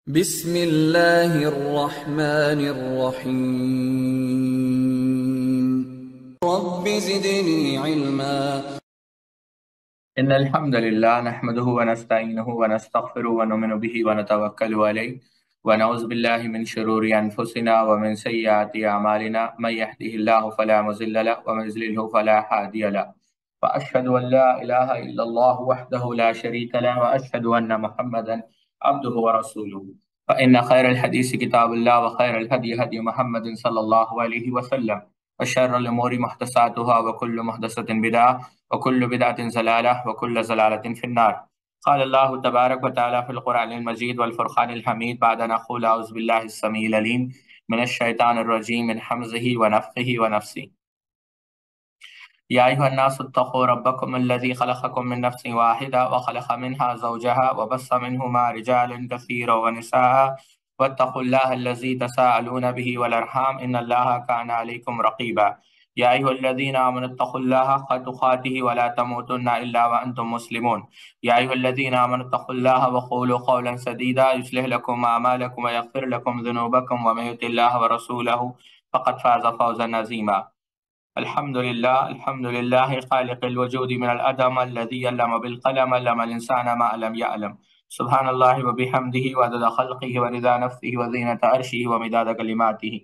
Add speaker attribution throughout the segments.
Speaker 1: بسم اللہ الرحمن الرحیم رب زدنی علما
Speaker 2: إن الحمد لله نحمده ونستعينه ونستغفره ونؤمن به ونتوكل عليه ونعوذ بالله من شرور أنفسنا ومن سيئات أعمالنا من يهده الله فلا مضل له ومن يضلل فلا هادي له وأشهد أن لا إله إلا الله وحده لا شريك له وأشهد أن محمدا عبده ورسوله فإن خير الحديث كتاب الله وخير الهدي هدي محمد صلى الله عليه وسلم وشر الأمور محدثاتها وكل محدثة بدعة وكل بدعة ضلالة وكل ضلالة في النار. قال الله تبارك وتعالى في القرآن المجيد والفرقان الحميد بعد أن أقول أعوذ بالله السميع العليم من الشيطان الرجيم من حمزه ونفخه ونفسه. يا أيها الناس اتقوا ربكم الذي خلقكم من نفس واحدة وخلق منها زوجها وبث منهما رجالا كثيرا ونساء واتقوا الله الذي تساءلون به والأرحام إن الله كان عليكم رقيبا. يا أيها الذين آمنوا اتقوا الله حق تقاته ولا تموتن إلا وأنتم مسلمون. يا أيها الذين آمنوا اتقوا الله وقولوا قولا سديدا يصلح لكم أعمالكم ويغفر لكم ذنوبكم ومن يطع الله ورسوله فقد فاز فوزا عظيما. الحمد لله خالق الوجود من العدم الذي علم بالقلم علم الإنسان ما لم يعلم. سبحان الله وبحمده وعدد خلقه ورضا نفسه وزينة عرشه ومداد كلماته.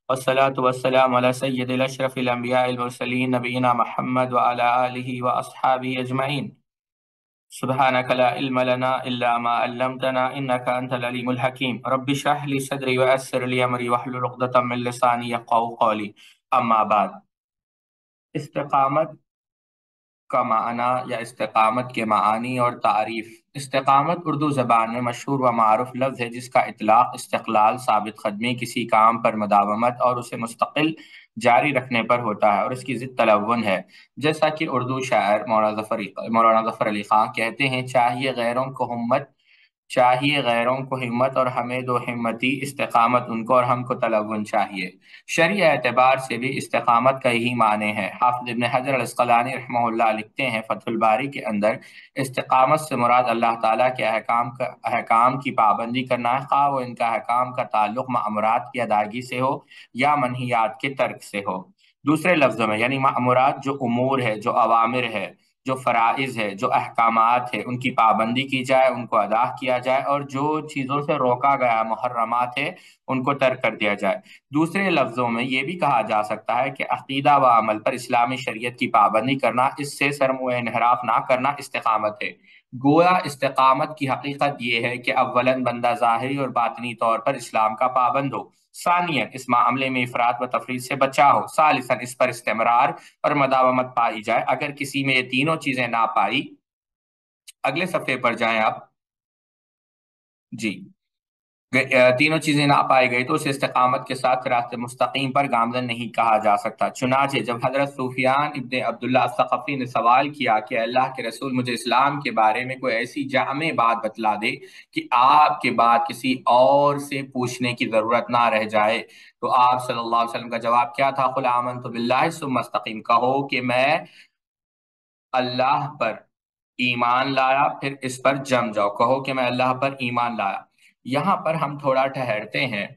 Speaker 2: والصلاة والسلام على سيد الأشرف الأنبياء المرسلين نبينا محمد وعلى آله وأصحابه أجمعين. سبحانك لا علم لنا إلا ما علمتنا إنك أنت العليم الحكيم. رب اشرح لي صدري ويسر لي أمري واحلل عقدة من لساني يفقهوا قولي. اما بعد. استقامت کا معنی یا استقامت کے معانی اور تعریف. استقامت اردو زبان میں مشہور و معروف لفظ ہے جس کا اطلاق استقلال، ثابت قدمی، کسی کام پر مداومت اور اسے مستقل جاری رکھنے پر ہوتا ہے، اور اس کی ضد تلون ہے. جیسا کہ اردو شاعر مولانا ظفر علی خان کہتے ہیں، چاہیے غیروں کو ہمت اور ہمیں دو ہمتی، استقامت ان کو اور ہم کو تلون چاہیے. شرعی اعتبار سے بھی استقامت کا یہی معنی ہے. حافظ ابن حجر العسقلانی رحمہ اللہ لکھتے ہیں فتح الباری کے اندر، استقامت سے مراد اللہ تعالیٰ کے احکام کی پابندی کرنا ہے، خواہ وہ ان کا احکام کا تعلق مأمورات کی ادائیگی سے ہو یا منہیات کے ترک سے ہو. دوسرے لفظوں میں یعنی مأمورات جو امور ہے، جو اوامر ہے، جو فرائض ہے، جو احکامات ہے، ان کی پابندی کی جائے، ان کو ادا کیا جائے، اور جو چیزوں سے روکا گیا محرمات ہے ان کو ترک کر دیا جائے. دوسرے لفظوں میں یہ بھی کہا جا سکتا ہے کہ عقیدہ و عمل پر اسلامی شریعت کی پابندی کرنا، اس سے سرمو انحراف نہ کرنا استقامت ہے. گویا استقامت کی حقیقت یہ ہے کہ اولاً بندہ ظاہری اور باطنی طور پر اسلام کا پابند ہو، ثانیاً اس معاملے میں افراط و تفریط سے بچا ہو، ثالثاً اس پر استمرار اور مداومت پائی جائے. اگر کسی میں یہ تینوں چیزیں نہ پائی، اگلے صفحے پر جائیں آپ جی، تینوں چیزیں نہ پائی گئی تو اسے استقامت کے ساتھ راست مستقیم پر گامزن نہیں کہا جا سکتا. چنانچہ جب حضرت سفیان ابن عبداللہ الثقفی نے سوال کیا کہ اللہ کے رسول مجھے اسلام کے بارے میں کوئی ایسی جامع بات بتلا دے کہ آپ کے بعد کسی اور سے پوچھنے کی ضرورت نہ رہ جائے، تو آپ صلی اللہ علیہ وسلم کا جواب کیا تھا؟ قل آمنت باللہ ثم استقیم، کہو کہ میں اللہ پر ایمان لایا پھر اس پر جم جاؤ. کہو کہ میں اللہ پر ایمان لایا. یہاں پر ہم تھوڑا ٹھہرتے ہیں.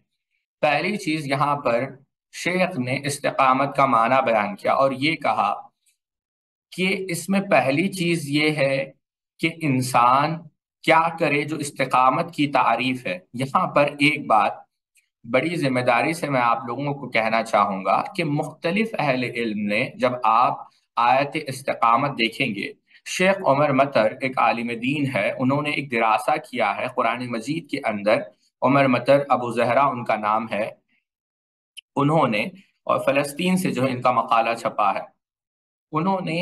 Speaker 2: پہلی چیز یہاں پر شیخ نے استقامت کا معنی بیان کیا اور یہ کہا کہ اس میں پہلی چیز یہ ہے کہ انسان کیا کرے جو استقامت کی تعریف ہے. یہاں پر ایک بات بڑی ذمہ داری سے میں آپ لوگوں کو کہنا چاہوں گا کہ مختلف اہل علم نے جب آپ آیت استقامت دیکھیں گے، شیخ عمر مطر ایک عالم دین ہے، انہوں نے ایک دراسہ کیا ہے قرآن مجید کے اندر. عمر مطر ابو زہرا ان کا نام ہے. انہوں نے اور فلسطین سے جو ان کا مقالہ چھپا ہے، انہوں نے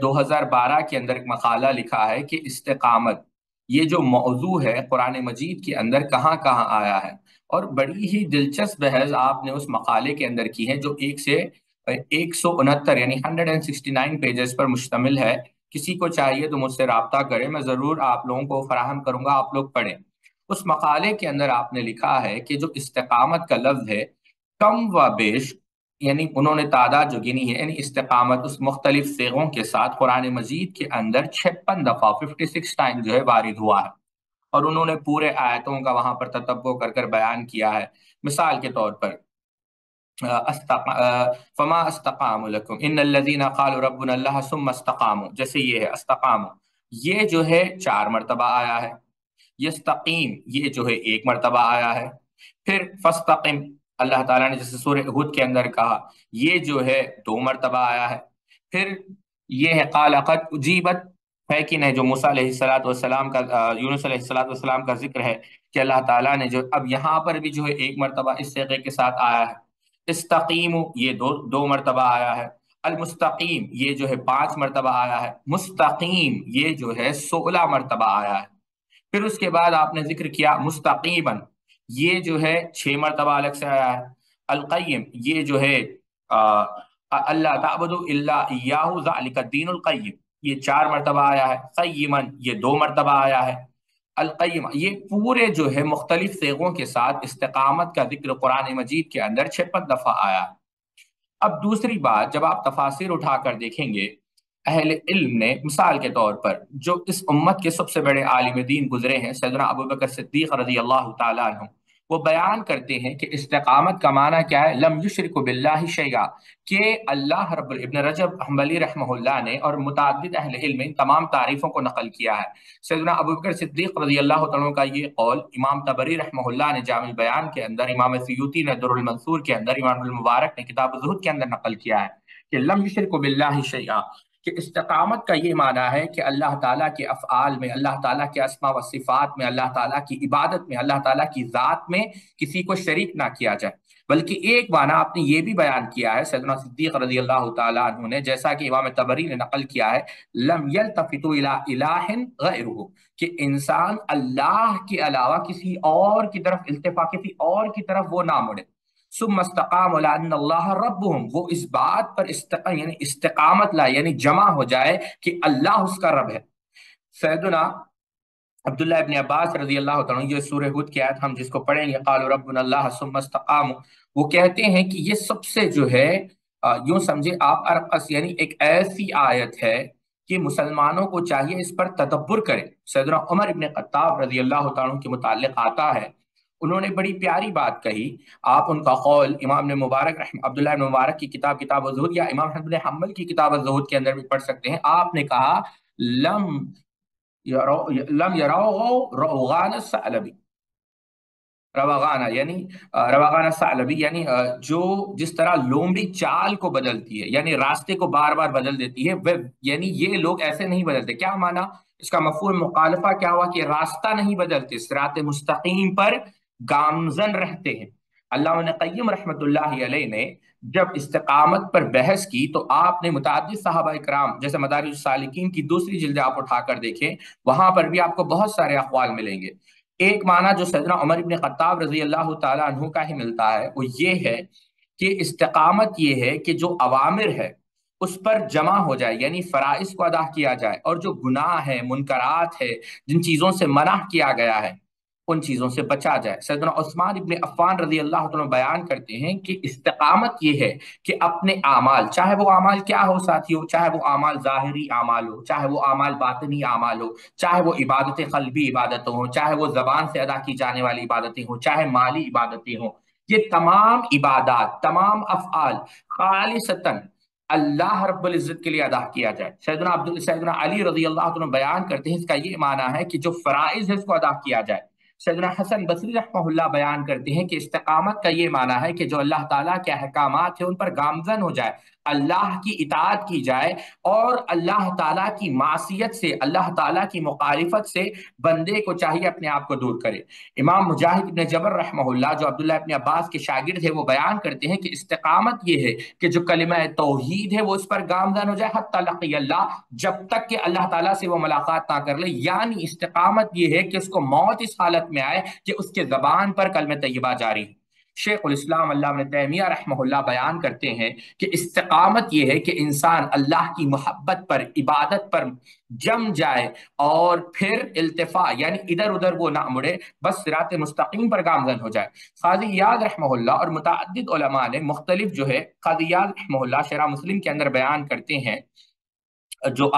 Speaker 2: 2012 کے اندر ایک مقالہ لکھا ہے کہ استقامت یہ جو موضوع ہے قرآن مجید کے اندر کہاں کہاں آیا ہے. اور بڑی ہی دلچسپ بحث آپ نے اس مقالے کے اندر کی ہے جو 169 یعنی 169 پیجز پر مشتمل ہے. کسی کو چاہیے تو مجھ سے رابطہ کرے، میں ضرور آپ لوگوں کو فراہم کروں گا، آپ لوگ پڑھیں. اس مقالے کے اندر آپ نے لکھا ہے کہ جو استقامت کا لفظ ہے، کم و بیش یعنی انہوں نے تعداد جو گنی ہے، یعنی استقامت اس مختلف صیغوں کے ساتھ قرآن مجید کے اندر 56 دفعہ 56 ٹائم جو ہے وارد ہوا ہے. اور انہوں نے پورے آیتوں کا وہاں پر تتبع کر کر بیان کیا ہے۔ مثال کے طور پر فما استقاموا لكم ان الذين قالوا ربنا الله ثم استقاموا، جیسے یہ ہے استقاموا، یہ جو ہے 4 مرتبہ آیا ہے۔ یستقیم یہ جو ہے 1 مرتبہ آیا ہے۔ پھر فاستقم اللہ تعالیٰ نے جیسے سورہ ہود کے اندر کہا، یہ جو ہے 2 مرتبہ آیا ہے۔ پھر یہ ہے قال قد اجیبت، ہے کہ نہیں، جو موسیٰ علیہ الصلوۃ والسلام کا یونس علیہ الصلوۃ والسلام کا ذکر ہے کہ اللہ تعالیٰ نے جو اب یہاں پر بھی جو ہے 1 مرتبہ اس صیغے کے ساتھ آیا ہے۔ استقیم یہ دو مرتبہ آیا ہے۔ المستقیم یہ جو ہے 5 مرتبہ آیا ہے۔ مستقیم یہ جو ہے 16 مرتبہ آیا ہے۔ پھر اس کے بعد آپ نے ذکر کیا مستقیما، یہ جو ہے 6 مرتبہ الگ سے آیا ہے۔ القیم یہ جو ہے اللہ تعبدوا الا ایاہ ذالک الدین القیم، یہ 4 مرتبہ آیا ہے۔ قیما یہ 2 مرتبہ آیا ہے۔ القیم یہ پورے جو ہے مختلف صیغوں کے ساتھ استقامت کا ذکر قرآن مجید کے اندر 56 دفعہ آیا ہے۔ اب دوسری بات، جب آپ تفاسیر اٹھا کر دیکھیں گے، اہل علم نے مثال کے طور پر جو اس امت کے سب سے بڑے عالم دین گزرے ہیں سیدنا ابوبکر صدیق رضی اللہ تعالیٰ عنہ، وہ بیان کرتے ہیں کہ استقامت کا معنی کیا ہے، لم یشرک باللہ شیئا، کہ اللہ رب ابن رجب حنبلی رحمہ اللہ نے اور متعدد اہل علم ان تمام تعریفوں کو نقل کیا ہے۔ سیدنا ابوبکر صدیق رضی اللہ تعالیٰ کا یہ قول امام طبری رحمہ اللہ نے جامع البیان کے اندر، امام سیوطی نے در المنصور کے اندر، امام المبارک نے کتاب الزہد کے اندر نقل کیا ہے کہ لم یشرک باللہ شیئا، کہ استقامت کا یہ معنی ہے کہ اللہ تعالیٰ کے افعال میں، اللہ تعالیٰ کے اسماء و صفات میں، اللہ تعالیٰ کی عبادت میں، اللہ تعالیٰ کی ذات میں کسی کو شریک نہ کیا جائے۔ بلکہ ایک معنی آپ نے یہ بھی بیان کیا ہے سیدنا صدیق رضی اللہ تعالیٰ عنہ نے، جیسا کہ امام طبری نے نقل کیا ہے، لم یلتفتوا الی الہ غیرہ، کہ انسان اللہ کے علاوہ کسی اور کی طرف التفا، کسی اور کی طرف وہ نہ مڑے۔ ثم استقاموا لان اللہ ربهم، وہ اس بات پر یعنی استقامت لائے، یعنی جمع ہو جائے کہ اللہ اس کا رب ہے۔ سیدنا عبداللہ ابن عباس رضی اللہ تعالیٰ، یہ سورہ ہود کی آیت ہم جس کو پڑھیں گے، قالوا ربنا اللہ ثم استقاموا، وہ کہتے ہیں کہ یہ سب سے جو ہے یوں سمجھے آپ ارقص، یعنی ایک ایسی آیت ہے کہ مسلمانوں کو چاہیے اس پر تدبر کرے۔ سیدنا عمر ابن خطاب رضی اللہ تعالیٰ کے متعلق آتا ہے، انہوں نے بڑی پیاری بات کہی، آپ ان کا قول امام نے مبارک عبداللہ ابن مبارک کی کتاب الزہد یا امام ابن حنبل کی کتاب الزہد کے اندر بھی پڑھ سکتے ہیں۔ آپ نے کہا لم یروا روغان الثعلبی، روغان الثعلبی یعنی جو جس طرح لومڑی چال کو بدلتی ہے، یعنی راستے کو بار بار بدل دیتی ہے، یعنی یہ لوگ ایسے نہیں بدلتے۔ کیا معنی اس کا مفہوم مخالفہ کیا ہوا کہ راستہ نہیں بدلتے، صراط مستقیم پر گامزن رہتے ہیں۔ علامہ ابن قیم رحمۃ اللہ علیہ نے جب استقامت پر بحث کی تو آپ نے متعدد صحابہ اکرام، جیسے مدارج السالکین کی دوسری جلد آپ اٹھا کر دیکھیں، وہاں پر بھی آپ کو بہت سارے اقوال ملیں گے۔ ایک معنی جو سیدنا عمر ابن خطاب رضی اللہ تعالیٰ عنہ کا ہی ملتا ہے وہ یہ ہے کہ استقامت یہ ہے کہ جو اوامر ہے اس پر جمع ہو جائے، یعنی فرائض کو ادا کیا جائے، اور جو گناہ ہے، منکرات ہے، جن چیزوں سے منع کیا گیا ہے ان چیزوں سے بچا جائے۔ سیدنا عثمان ابن عفان رضی اللہ عنہ بیان کرتے ہیں کہ استقامت یہ ہے کہ اپنے اعمال، چاہے وہ اعمال کیا ہو ساتھیو، چاہے وہ اعمال ظاہری اعمال ہو، چاہے وہ اعمال باطنی اعمال ہو، چاہے وہ عبادت قلبی عبادتیں ہوں، چاہے وہ زبان سے ادا کی جانے والی عبادتیں ہوں، چاہے مالی عبادتیں ہوں، یہ تمام عبادات، تمام افعال خالصتاً اللہ رب العزت کے لیے ادا کیا جائے۔ سیدنا علی رضی اللہ عنہ بیان کرتے ہیں اس کا یہ معنی ہے کہ جو فرائض ہے اس کو ادا کیا جائے۔ سیدنا حسن بصری رحمہ اللہ بیان کرتے ہیں کہ استقامت کا یہ معنی ہے کہ جو اللہ تعالیٰ کے احکامات ہیں ان پر گامزن ہو جائے، اللہ کی اطاعت کی جائے، اور اللہ تعالیٰ کی معصیت سے، اللہ تعالیٰ کی مخالفت سے بندے کو چاہیے اپنے آپ کو دور کرے۔ امام مجاہد ابن جبر رحمہ اللہ جو عبداللہ ابن عباس کے شاگرد ہیں، وہ بیان کرتے ہیں کہ استقامت یہ ہے کہ جو کلمہ توحید ہے وہ اس پر گامزن ہو جائے، حتی لقی اللہ، جب تک کہ اللہ تعالیٰ سے وہ ملاقات نہ کر لے، یعنی استقامت یہ ہے کہ اس کو موت اس حالت میں آئے کہ اس کے زبان پر کلمہ طیبہ جاری ہے۔ شیخ الاسلام علامہ ابن تیمیہ رحمہ اللہ بیان کرتے ہیں کہ استقامت یہ ہے کہ انسان اللہ کی محبت پر، عبادت پر جم جائے اور پھر التفا، یعنی ادھر ادھر وہ نہ مڑے، بس صراط مستقیم پر گامزن ہو جائے۔ قاضی ایاض رحمہ اللہ اور متعدد علماء نے مختلف جو ہے، قاضی ایاض رحمہ اللہ شرح مسلم کے اندر بیان کرتے ہیں جو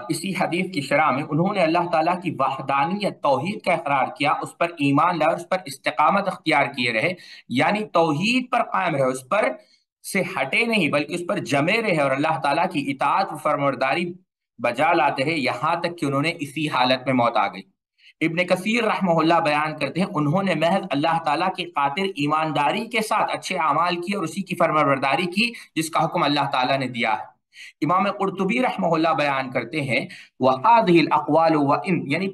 Speaker 2: اسی حدیث کی شرح میں انہوں نے اللہ تعالیٰ کی وحدانیت توحید کا اقرار کیا، اس پر ایمان لائے، اس پر استقامت اختیار کیے رہے، یعنی توحید پر قائم رہے، اس پر سے ہٹے نہیں بلکہ اس پر جمے رہے اور اللہ تعالیٰ کی اطاعت و فرمانبرداری بجا لاتے رہے، یہاں تک کہ انہوں نے اسی حالت میں موت آ گئی۔ ابن کثیر رحمہ اللہ بیان کرتے ہیں انہوں نے محض اللہ تعالیٰ کی خاطر ایمانداری کے ساتھ اچھے اعمال کیے اور اسی کی فرمانبرداری کی جس کا حکم اللہ تعالیٰ نے دیا ہے۔ امام قرطبی رحمہ اللہ بیان کرتے ہیں وَهَذِهِ الْأَقْوَالُ وَإِنْ، یعنی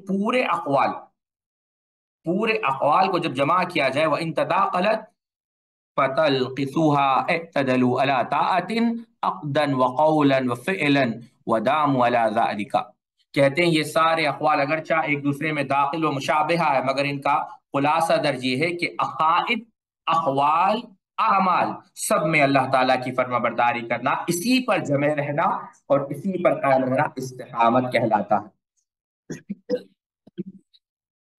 Speaker 2: پورے اقوال کو جب جمع کیا جائے وَإِنْ تَدَاقَلَتْ فَتَلْقِسُوهَا اعْتَدَلُوا عَلَى طَاعَةٍ عَقْدًا وَقَوْلًا وَفِعْلًا وَدَامُوا عَلَى ذَلِكَ۔ کہتے ہیں یہ سارے اقوال اگرچہ ایک دوسرے میں داخل و مشابہہ ہے، مگر ان کا خلاصہ درج یہ ہے کہ عقائد، اقوال، اعمال سب میں اللہ تعالیٰ کی فرما برداری کرنا، اسی پر جمع رہنا اور اسی پر قائم رہنا استقامت کہلاتا ہے۔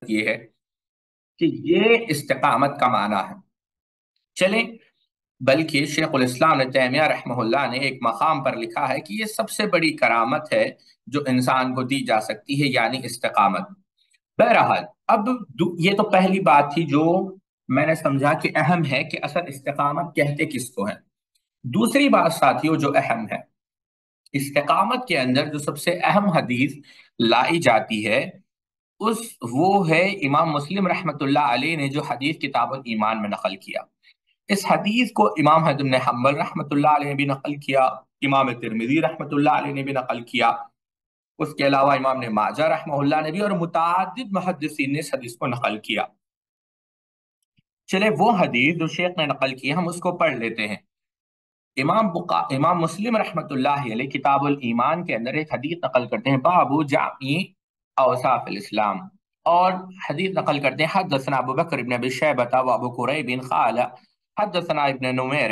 Speaker 2: یہ ہے کہ یہ استقامت کا معنی ہے۔ چلیں، بلکہ شیخ الاسلام ابن تیمیہ رحمہ اللہ نے ایک مقام پر لکھا ہے کہ یہ سب سے بڑی کرامت ہے جو انسان کو دی جا سکتی ہے، یعنی استقامت۔ بہرحال اب یہ تو پہلی بات تھی جو میں نے سمجھا کہ اہم ہے کہ اصل استقامت کہتے کس کو ہے۔ دوسری بات ساتھیوں جو اہم ہے، استقامت کے اندر جو سب سے اہم حدیث لائی جاتی ہے وہ ہے امام مسلم رحمۃ اللہ علیہ نے جو حدیث کتاب الایمان میں نقل کیا۔ اس حدیث کو امام احمد بن حنبل رحمۃ اللہ علیہ نے بھی نقل کیا، امام ترمذی رحمۃ اللہ علیہ نے بھی نقل کیا، اس کے علاوہ امام نے ماجہ رحمہ اللہ نے بھی، اور متعدد محدثین نے اس حدیث کو نقل کیا۔ چلے وہ حدیث جو شیخ نے نقل کی ہم اس کو پڑھ لیتے ہیں۔ امام مسلم رحمۃ اللہ علیہ کتاب الایمان کے اندر ایک حدیث نقل کرتے ہیں، باب جامع اوصاف الاسلام، اور حدیث نقل کرتے ہیں حدثنا ابو بکر بن ابی شیبہ و ابو قریب قال حدثنا ابن نمیر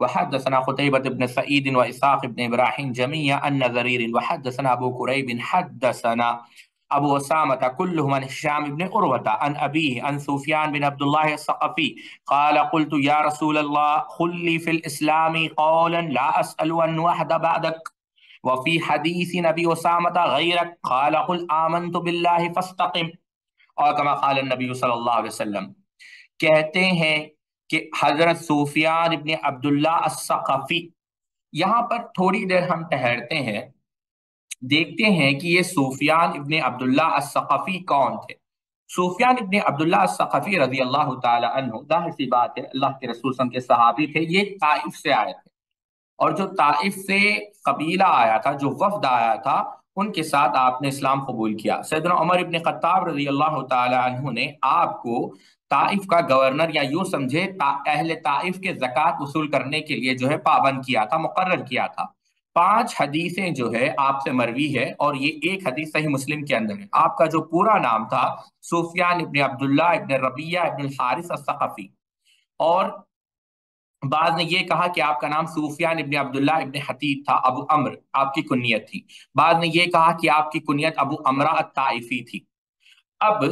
Speaker 2: وحدثنا قتيبة بن سعيد وإسحاق بن إبراهيم جميعا عن نذرير وحدثنا أبو كريب حدثنا أبو أسامة كلهم عن هشام بن عروة عن أبيه عن سفيان بن عبد الله الثقفي قال قلت يا رسول الله قل لي في الإسلام قولا لا أسأل عن أحد بعدك وفي حديث نبي أسامة غيرك قال قل آمنت بالله فاستقم، اور كما قال النبي صلی اللہ علیہ وسلم۔ کہتے ہیں کہ حضرت سفیان ابن عبداللہ الثقفی، یہاں پر تھوڑی دیر ہم ٹھہرتے ہیں، دیکھتے ہیں کہ یہ سفیان ابن عبداللہ الثقفی کون تھے۔ سفیان ابن عبداللہ الثقفی رضی اللہ تعالی عنہ، ظاہر سی بات ہے اللہ کے رسول صلی اللہ علیہ وسلم کے صحابی تھے، یہ طائف سے آئے تھے، اور جو طائف سے قبیلہ آیا تھا، جو وفد آیا تھا، ان کے ساتھ آپ نے اسلام قبول کیا۔ سیدنا عمر ابن خطاب رضی اللہ تعالی عنہ نے آپ کو طائف کا گورنر، یا یوں سمجھے اہل طائف کے زکوٰۃ وصول کرنے کے لیے جو ہے پابند کیا تھا، مقرر کیا تھا۔ 5 حدیثیں جو ہے آپ سے مروی ہے، اور یہ ایک حدیث صحیح مسلم کے اندر ہے۔ آپ کا جو پورا نام تھا سفیان ابن عبداللہ ابن ربیہ ابن الحارث الثقفی، اور بعض نے یہ کہا کہ آپ کا نام سفیان ابن عبداللہ ابن حتیب تھا، ابو عمر آپ کی کنیت تھی، بعض نے یہ کہا کہ آپ کی کنیت ابو عمرہ الطائفی تھی۔ اب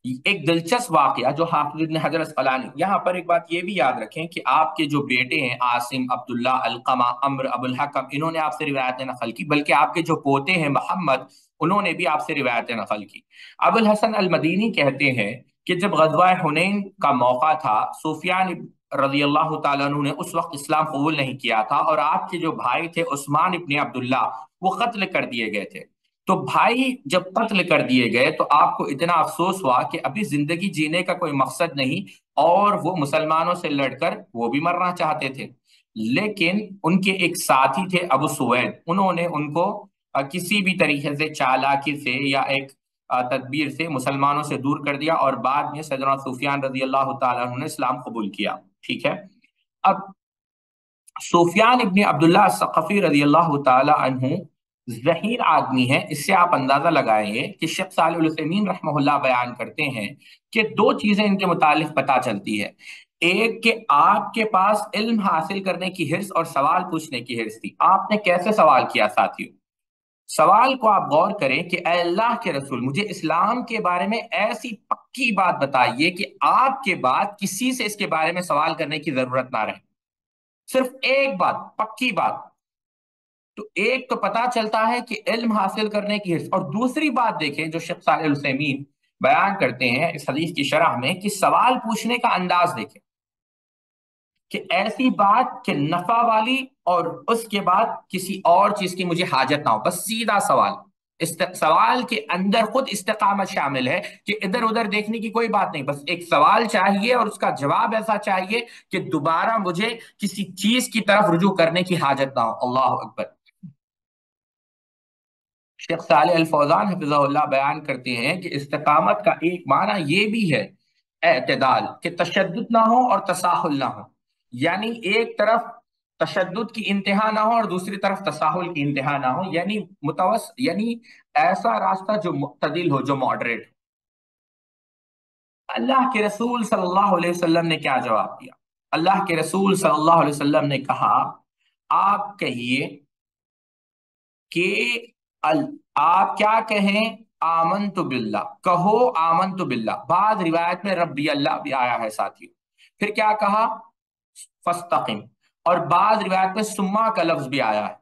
Speaker 2: ایک دلچسپ واقعہ جو حافظ ابن حجر اسقلانی، یہاں پر ایک بات یہ بھی یاد رکھیں کہ آپ کے جو بیٹے ہیں عاصم، عبداللہ، علقمہ، عمر، ابو الحکم، انہوں نے آپ سے روایتیں نقل کی، بلکہ آپ کے جو پوتے ہیں محمد، انہوں نے بھی آپ سے روایتیں نقل کی۔ ابو الحسن المدینی کہتے ہیں کہ جب غزوہ حنین کا موقع تھا، سفیان رضی اللہ تعالیٰ عنہ نے اس وقت اسلام قبول نہیں کیا تھا، اور آپ کے جو بھائی تھے عثمان ابن عبداللہ، وہ قتل کر دیے گئے تھے۔ تو بھائی جب قتل کر دیے گئے تو آپ کو اتنا افسوس ہوا کہ ابھی زندگی جینے کا کوئی مقصد نہیں، اور وہ مسلمانوں سے لڑ کر وہ بھی مرنا چاہتے تھے، لیکن ان کے ایک ساتھی تھے ابو سوید، انہوں نے ان کو کسی بھی طریقے سے، چالاکی سے یا ایک تدبیر سے مسلمانوں سے دور کر دیا، اور بعد میں سیدنا سفیان رضی اللہ تعالیٰ عنہ نے اسلام قبول کیا۔ ٹھیک ہے، اب سفیان ابن عبداللہ الثقفی رضی اللہ تعالی عنہ ذہین آدمی ہے، اس سے آپ اندازہ لگائیں گے کہ شیخ صالح العثیمین رحمہ اللہ بیان کرتے ہیں کہ 2 چیزیں ان کے متعلق پتہ چلتی ہے۔ ایک کہ آپ کے پاس علم حاصل کرنے کی حرص اور سوال پوچھنے کی حرص تھی۔ آپ نے کیسے سوال کیا ساتھیوں؟ سوال کو آپ غور کریں کہ اے اللہ کے رسول، مجھے اسلام کے بارے میں ایسی پکی بات بتائیے کہ آپ کے بعد کسی سے اس کے بارے میں سوال کرنے کی ضرورت نہ رہے، صرف ایک بات، پکی بات۔ تو ایک تو پتا چلتا ہے کہ علم حاصل کرنے کی حرص، اور دوسری بات دیکھیں جو شیخ صالح العثیمین بیان کرتے ہیں اس حدیث کی شرح میں، کہ سوال پوچھنے کا انداز دیکھیں، کہ ایسی بات کہ نفع والی اور اس کے بعد کسی اور چیز کی مجھے حاجت نہ ہو، بس سیدھا سوال۔ سوال کے اندر خود استقامت شامل ہے، کہ ادھر ادھر دیکھنے کی کوئی بات نہیں، بس ایک سوال چاہیے اور اس کا جواب ایسا چاہیے کہ دوبارہ مجھے کسی چیز کی طرف رجوع کرنے کی حاجت نہ ہو۔ اللہ اکبر۔ شیخ صالح الفوزان حفظہ اللہ بیان کرتے ہیں کہ استقامت کا ایک معنی یہ بھی ہے اعتدال، کہ تشدد نہ ہو اور تساہل نہ ہو، یعنی ایک طرف تشدد کی انتہا نہ ہو اور دوسری طرف تساہل کی انتہا نہ ہو، یعنی یعنی ایسا راستہ جو معتدل ہو، جو ماڈریٹ ہو۔ اللہ کے رسول صلی اللہ علیہ وسلم نے کیا جواب دیا؟ اللہ کے رسول صلی اللہ علیہ وسلم نے کہا، آپ کہیے کہ ال- آپ کیا کہیں؟ آمنت باللہ، کہو آمنت باللہ۔ بعض روایت میں ربی اللہ بھی آیا ہے ساتھیوں۔ پھر کیا کہا؟ فاستقم۔ اور بعض روایت میں سما کا لفظ بھی آیا ہے۔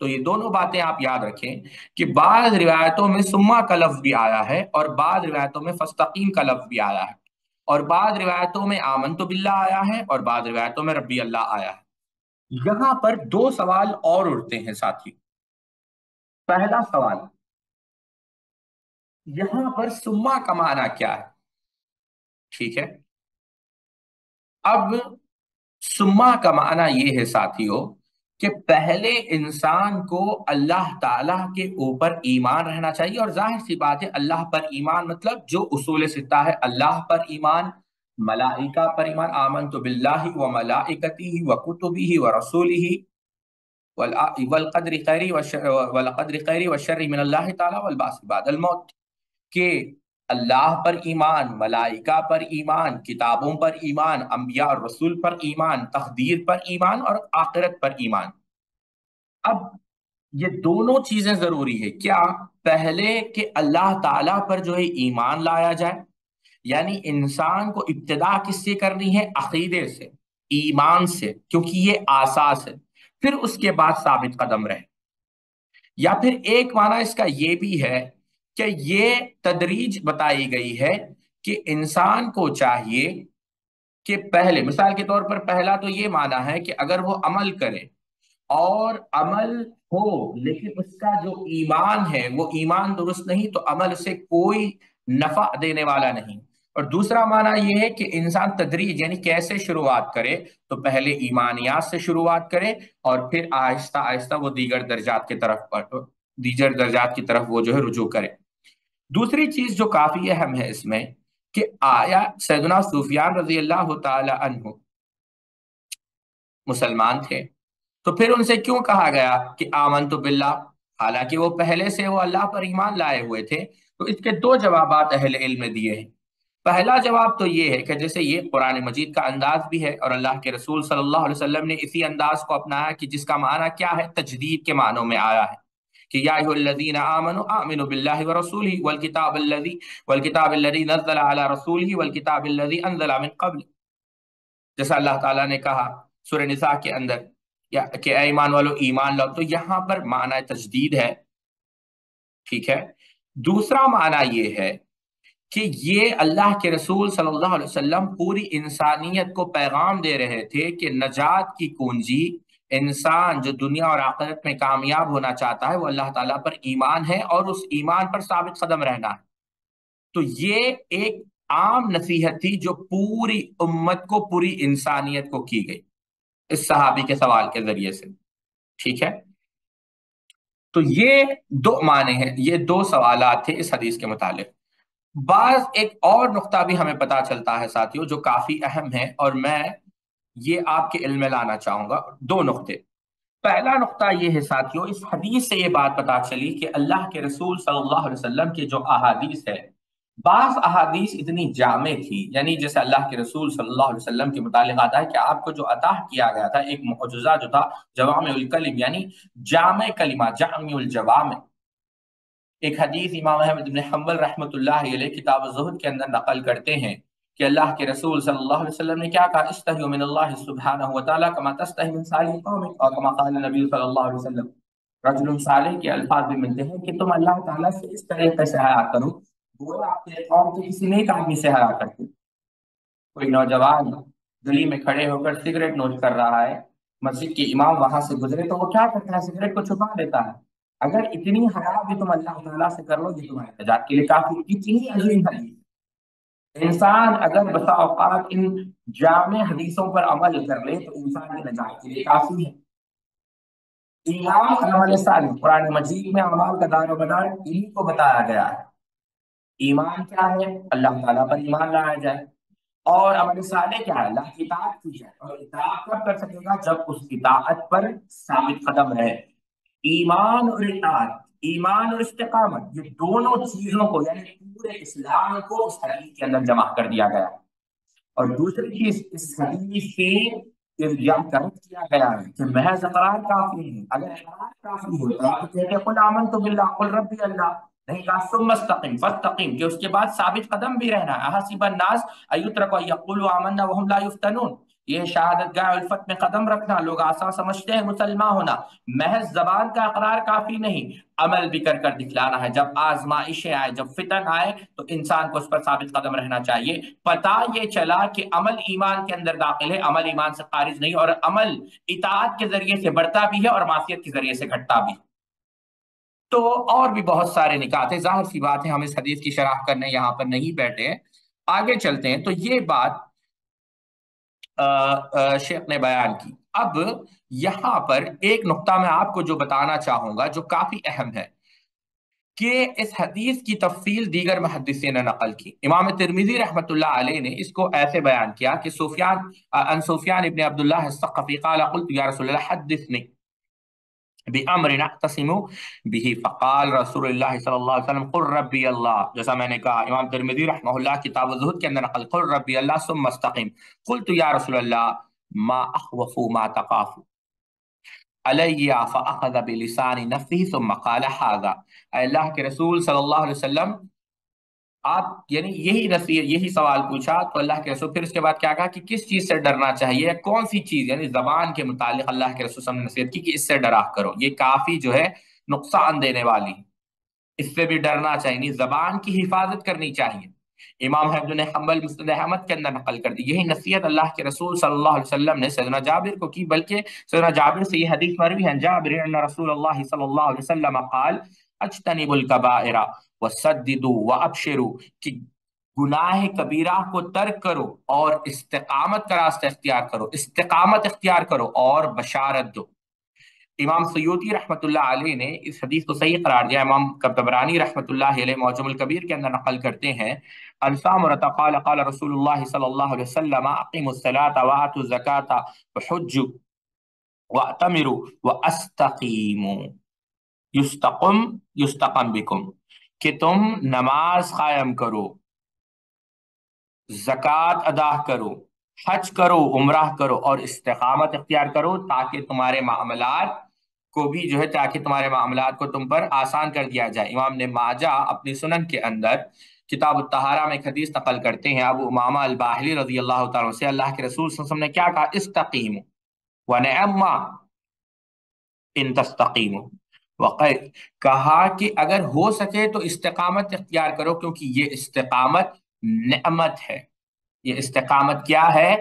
Speaker 2: تو یہ دونوں باتیں آپ یاد رکھیں کہ بعض روایتوں میں سما کا لفظ بھی آیا ہے اور بعض روایتوں میں فاستقیم کا لفظ بھی آیا ہے، اور بعض روایتوں میں آمنت باللہ آیا ہے اور بعض روایتوں میں ربی اللہ آیا ہے۔ یہاں پر دو سوال اور اٹھتے ہیں ساتھیوں۔ پہلا سوال، یہاں پر سما کا معنی کیا ہے؟ ٹھیک ہے، اب سما کا معنی یہ ہے ساتھیوں کہ پہلے انسان کو اللہ تعالیٰ کے اوپر ایمان رہنا چاہیے، اور ظاہر سی بات ہے اللہ پر ایمان مطلب جو اصول ستہ ہے، اللہ پر ایمان، ملائکہ پر ایمان، آمنت باللہ و ملائکتہ و کتبہ و رسولہ والقدر خیری والقدر خیری والشر من اللہ تعالیٰ والبعث بعد الموت، کہ اللہ پر ایمان، ملائکہ پر ایمان، کتابوں پر ایمان، انبیاء اور رسول پر ایمان، تقدیر پر ایمان اور آخرت پر ایمان۔ اب یہ دونوں چیزیں ضروری ہے، کیا؟ پہلے کہ اللہ تعالیٰ پر جو ہے ایمان لایا جائے، یعنی انسان کو ابتدا کس سے کرنی ہے؟ عقیدے سے، ایمان سے، کیونکہ یہ آساس ہے، پھر اس کے بعد ثابت قدم رہے۔ یا پھر ایک معنی اس کا یہ بھی ہے کہ یہ تدریج بتائی گئی ہے کہ انسان کو چاہیے کہ پہلے، مثال کے طور پر پہلا تو یہ معنی ہے کہ اگر وہ عمل کرے اور عمل ہو لیکن اس کا جو ایمان ہے وہ ایمان درست نہیں، تو عمل سے کوئی نفع دینے والا نہیں۔ اور دوسرا معنی یہ ہے کہ انسان تدریج یعنی کیسے شروعات کرے، تو پہلے ایمانیات سے شروعات کرے اور پھر آہستہ آہستہ وہ دیگر درجات کی طرف وہ جو ہے رجوع کرے۔ دوسری چیز جو کافی اہم ہے اس میں، کہ آیا سیدنا سفیان رضی اللہ تعالی عنہ مسلمان تھے، تو پھر ان سے کیوں کہا گیا کہ آمنت باللہ، حالانکہ وہ پہلے سے وہ اللہ پر ایمان لائے ہوئے تھے؟ تو اس کے دو جوابات اہل علم نے دیے ہیں۔ پہلا جواب تو یہ ہے کہ جیسے یہ قرآن مجید کا انداز بھی ہے اور اللہ کے رسول صلی اللہ علیہ وسلم نے اسی انداز کو اپنایا کہ جس کا معنی کیا ہے؟ تجدید کے معنوں میں آیا ہے، کہ یا ایھا الذین آمنوا آمنوا باللہ ورسولہ والکتاب الذی نزل علی رسولہ والکتاب الذی انزل من قبل، جیسا اللہ تعالیٰ نے کہا سورہ نساء کے اندر کہ اے ایمان والو ایمان لاؤ، تو یہاں پر معنی تجدید ہے۔ ٹھیک ہے، دوسرا معنی یہ ہے کہ یہ اللہ کے رسول صلی اللہ علیہ وسلم پوری انسانیت کو پیغام دے رہے تھے کہ نجات کی کنجی، انسان جو دنیا اور آخرت میں کامیاب ہونا چاہتا ہے وہ اللہ تعالیٰ پر ایمان ہے اور اس ایمان پر ثابت قدم رہنا ہے۔ تو یہ ایک عام نصیحت تھی جو پوری امت کو، پوری انسانیت کو کی گئی اس صحابی کے سوال کے ذریعے سے۔ ٹھیک ہے، تو یہ دو معنی ہیں، یہ دو سوالات تھے اس حدیث کے متعلق۔ بعض ایک اور نقطہ بھی ہمیں پتا چلتا ہے ساتھیوں جو کافی اہم ہے، اور میں یہ آپ کے علم میں لانا چاہوں گا، دو نقطے۔ پہلا نقطہ یہ ہے ساتھیوں، اس حدیث سے یہ بات پتا چلی کہ اللہ کے رسول صلی اللہ علیہ وسلم کی جو احادیث ہے، بعض احادیث اتنی جامع تھی، یعنی جیسے اللہ کے رسول صلی اللہ علیہ وسلم کے متعلق آتا ہے کہ آپ کو جو عطا کیا گیا تھا ایک معجزہ جو تھا جوامع الکلم، یعنی جامع کلمہ، جامع الجوامع۔ ایک حدیث امام احمد بن حنبل رحمۃ اللہ علیہ کتاب الزہد کے اندر نقل کرتے ہیں کہ اللہ کے رسول صلی اللہ علیہ وسلم نے کیا کہا؟ استحیوا من اللہ سبحانہ وتعالی کما تستحی من سائر قوم، اور کما قال نبی صلی اللہ علیہ وسلم، رجل صالح کے الفاظ بھی ملتے ہیں کہ تم اللہ تعالیٰ سے اس طریقے سے حیا کرو گویا اپنے قوم کے کسی نیک آدمی سے حیا کرتے۔ کوئی نوجوان گلی میں کھڑے ہو کر سگریٹ نوش کر رہا ہے، مسجد کے امام وہاں سے گزرے تو وہ کیا کرتا ہے؟ سگریٹ کو چھپا دیتا ہے۔ اگر اتنی حیا بھی تم اللہ تعالیٰ سے کر لو، یہ تمہارے نجات کے لیے کافی، اتنی عظیم حدیث۔ انسان اگر بسا اوقات ان جامع حدیثوں پر عمل کر لے تو انسان کی نجات کے لیے کافی ہے۔ ایمان اور عمل صالح، قرآن مجید میں اعمال کا دار و مدار انہی کو بتایا گیا ہے۔ ایمان کیا ہے؟ اللہ تعالیٰ پر ایمان لایا جائے، اور عمل صالح کیا ہے؟ اللہ کی اطاعت کی جائے، اور اطاعت کب کر سکے گا؟ جب اس اطاعت پر ثابت قدم رہے۔ ایمان اور اطاعت، ایمان اور استقامت، یہ دونوں چیزوں کو یعنی پورے اسلام کو اس حدیث کے اندر جمع کر دیا گیا۔ اور دوسری چیز، اس حدیث سے ارجاع کرد کیا گیا ہے کہ محض اقرار کافی نہیں۔ اگر اقرار کافی ہوتا تو کہتے قل آمنت باللہ قل ربی اللہ، نہیں کہا ثم استقم فاستقم، کہ اس کے بعد ثابت قدم بھی رہنا ہے۔ احسب الناس ان یترکوا ان یقولوا آمنا وهم لا یفتنون، یہ شہادت گاہ الفت میں قدم رکھنا لوگ آسان سمجھتے ہیں مسلمان ہونا۔ محض زبان کا اقرار کافی نہیں، عمل بھی کر کر دکھلانا ہے۔ جب آزمائشیں آئے، جب فتن آئے تو انسان کو اس پر ثابت قدم رہنا چاہیے۔ پتہ یہ چلا کہ عمل ایمان کے اندر داخل ہے، عمل ایمان سے خارج نہیں، اور عمل اطاعت کے ذریعے سے بڑھتا بھی ہے اور معصیت کے ذریعے سے گھٹتا بھی۔ تو اور بھی بہت سارے نکات ہیں، ظاہر سی بات ہے ہم اس حدیث کی شرح کرنے یہاں پر نہیں بیٹھے ہیں، آگے چلتے ہیں۔ تو یہ بات شیخ نے بیان کی۔ اب یہاں پر ایک نقطہ میں آپ کو جو بتانا چاہوں گا جو کافی اہم ہے، کہ اس حدیث کی تفصیل دیگر محدثین نے نقل کی۔ امام ترمذی رحمۃ اللہ علیہ نے اس کو ایسے بیان کیا کہ سفیان ابن عبداللہ الثقفی قال قلت یا رسول اللہ حدثنی بأمر نعتصم به فقال رسول اللہ صلی اللہ علیہ وسلم قل ربی اللہ، جیسا میں نے کہا امام ترمذی رحمہ اللہ کتاب الزہد کے اندر نقل، قل ربی اللہ ثم استقم، قلت یا رسول اللہ ما اخوف ما تخاف علی فاخذ بلسان نفسه ثم قال هذا، اے اللہ کے رسول صلی اللہ علیہ وسلم، آپ یعنی یہی سوال پوچھا تو اللہ کے رسول پھر اس کے بعد کیا کہا کہ کس چیز سے ڈرنا چاہیے، کون سی چیز، یعنی زبان کے متعلق اللہ کے رسول صلی اللہ علیہ وسلم نے نصیحت کی کہ اس سے ڈرا کرو، یہ کافی جو ہے نقصان دینے والی، اس سے بھی ڈرنا چاہیے، زبان کی حفاظت کرنی چاہیے۔ امام احمد بن حنبل مسند احمد کے اندر نقل کر دی، یہی نصیحت اللہ کے رسول صلی اللہ علیہ وسلم نے سیدنا جابر کو کی، بلکہ سیدنا جابر سے یہ حدیث مروی ہے، جابر ان رسول اللہ صلی اللہ علیہ وسلم قال اجتنبوا الکبائر وسددوا وابشروا، کہ گناہ کبیرہ کو ترک کرو اور استقامت کا راستہ اختیار کرو، استقامت اختیار کرو اور بشارت دو۔ امام سیوطی رحمۃ اللہ علیہ نے اس حدیث کو صحیح قرار دیا۔ امام طبرانی رحمۃ اللہ علیہ معجم الکبیر کے اندر نقل کرتے ہیں، عن سامرۃ قال قال رسول اللہ صلی اللہ علیہ وسلم اقیموا الصلاۃ وآتوا الزکاۃ وحجوا واعتمروا واستقیموا یستقم بکم، کہ تم نماز قائم کرو، زکوٰۃ ادا کرو، حج کرو، عمرہ کرو اور استقامت اختیار کرو، تاکہ تمہارے معاملات کو بھی جو ہے تاکہ تمہارے معاملات کو تم پر آسان کر دیا جائے۔ امام نے ماجہ اپنی سنن کے اندر کتاب الطہارہ میں ایک حدیث نقل کرتے ہیں ابو امامہ الباہلی رضی اللہ تعالیٰ سے، اللہ کے رسول صلی اللہ علیہ وسلم نے کیا کہا؟ استقیموا ونعم ما ان تستقیموا، کہا کہ اگر ہو سکے تو استقامت اختیار کرو، کیونکہ یہ استقامت نعمت ہے، یہ استقامت کیا ہے؟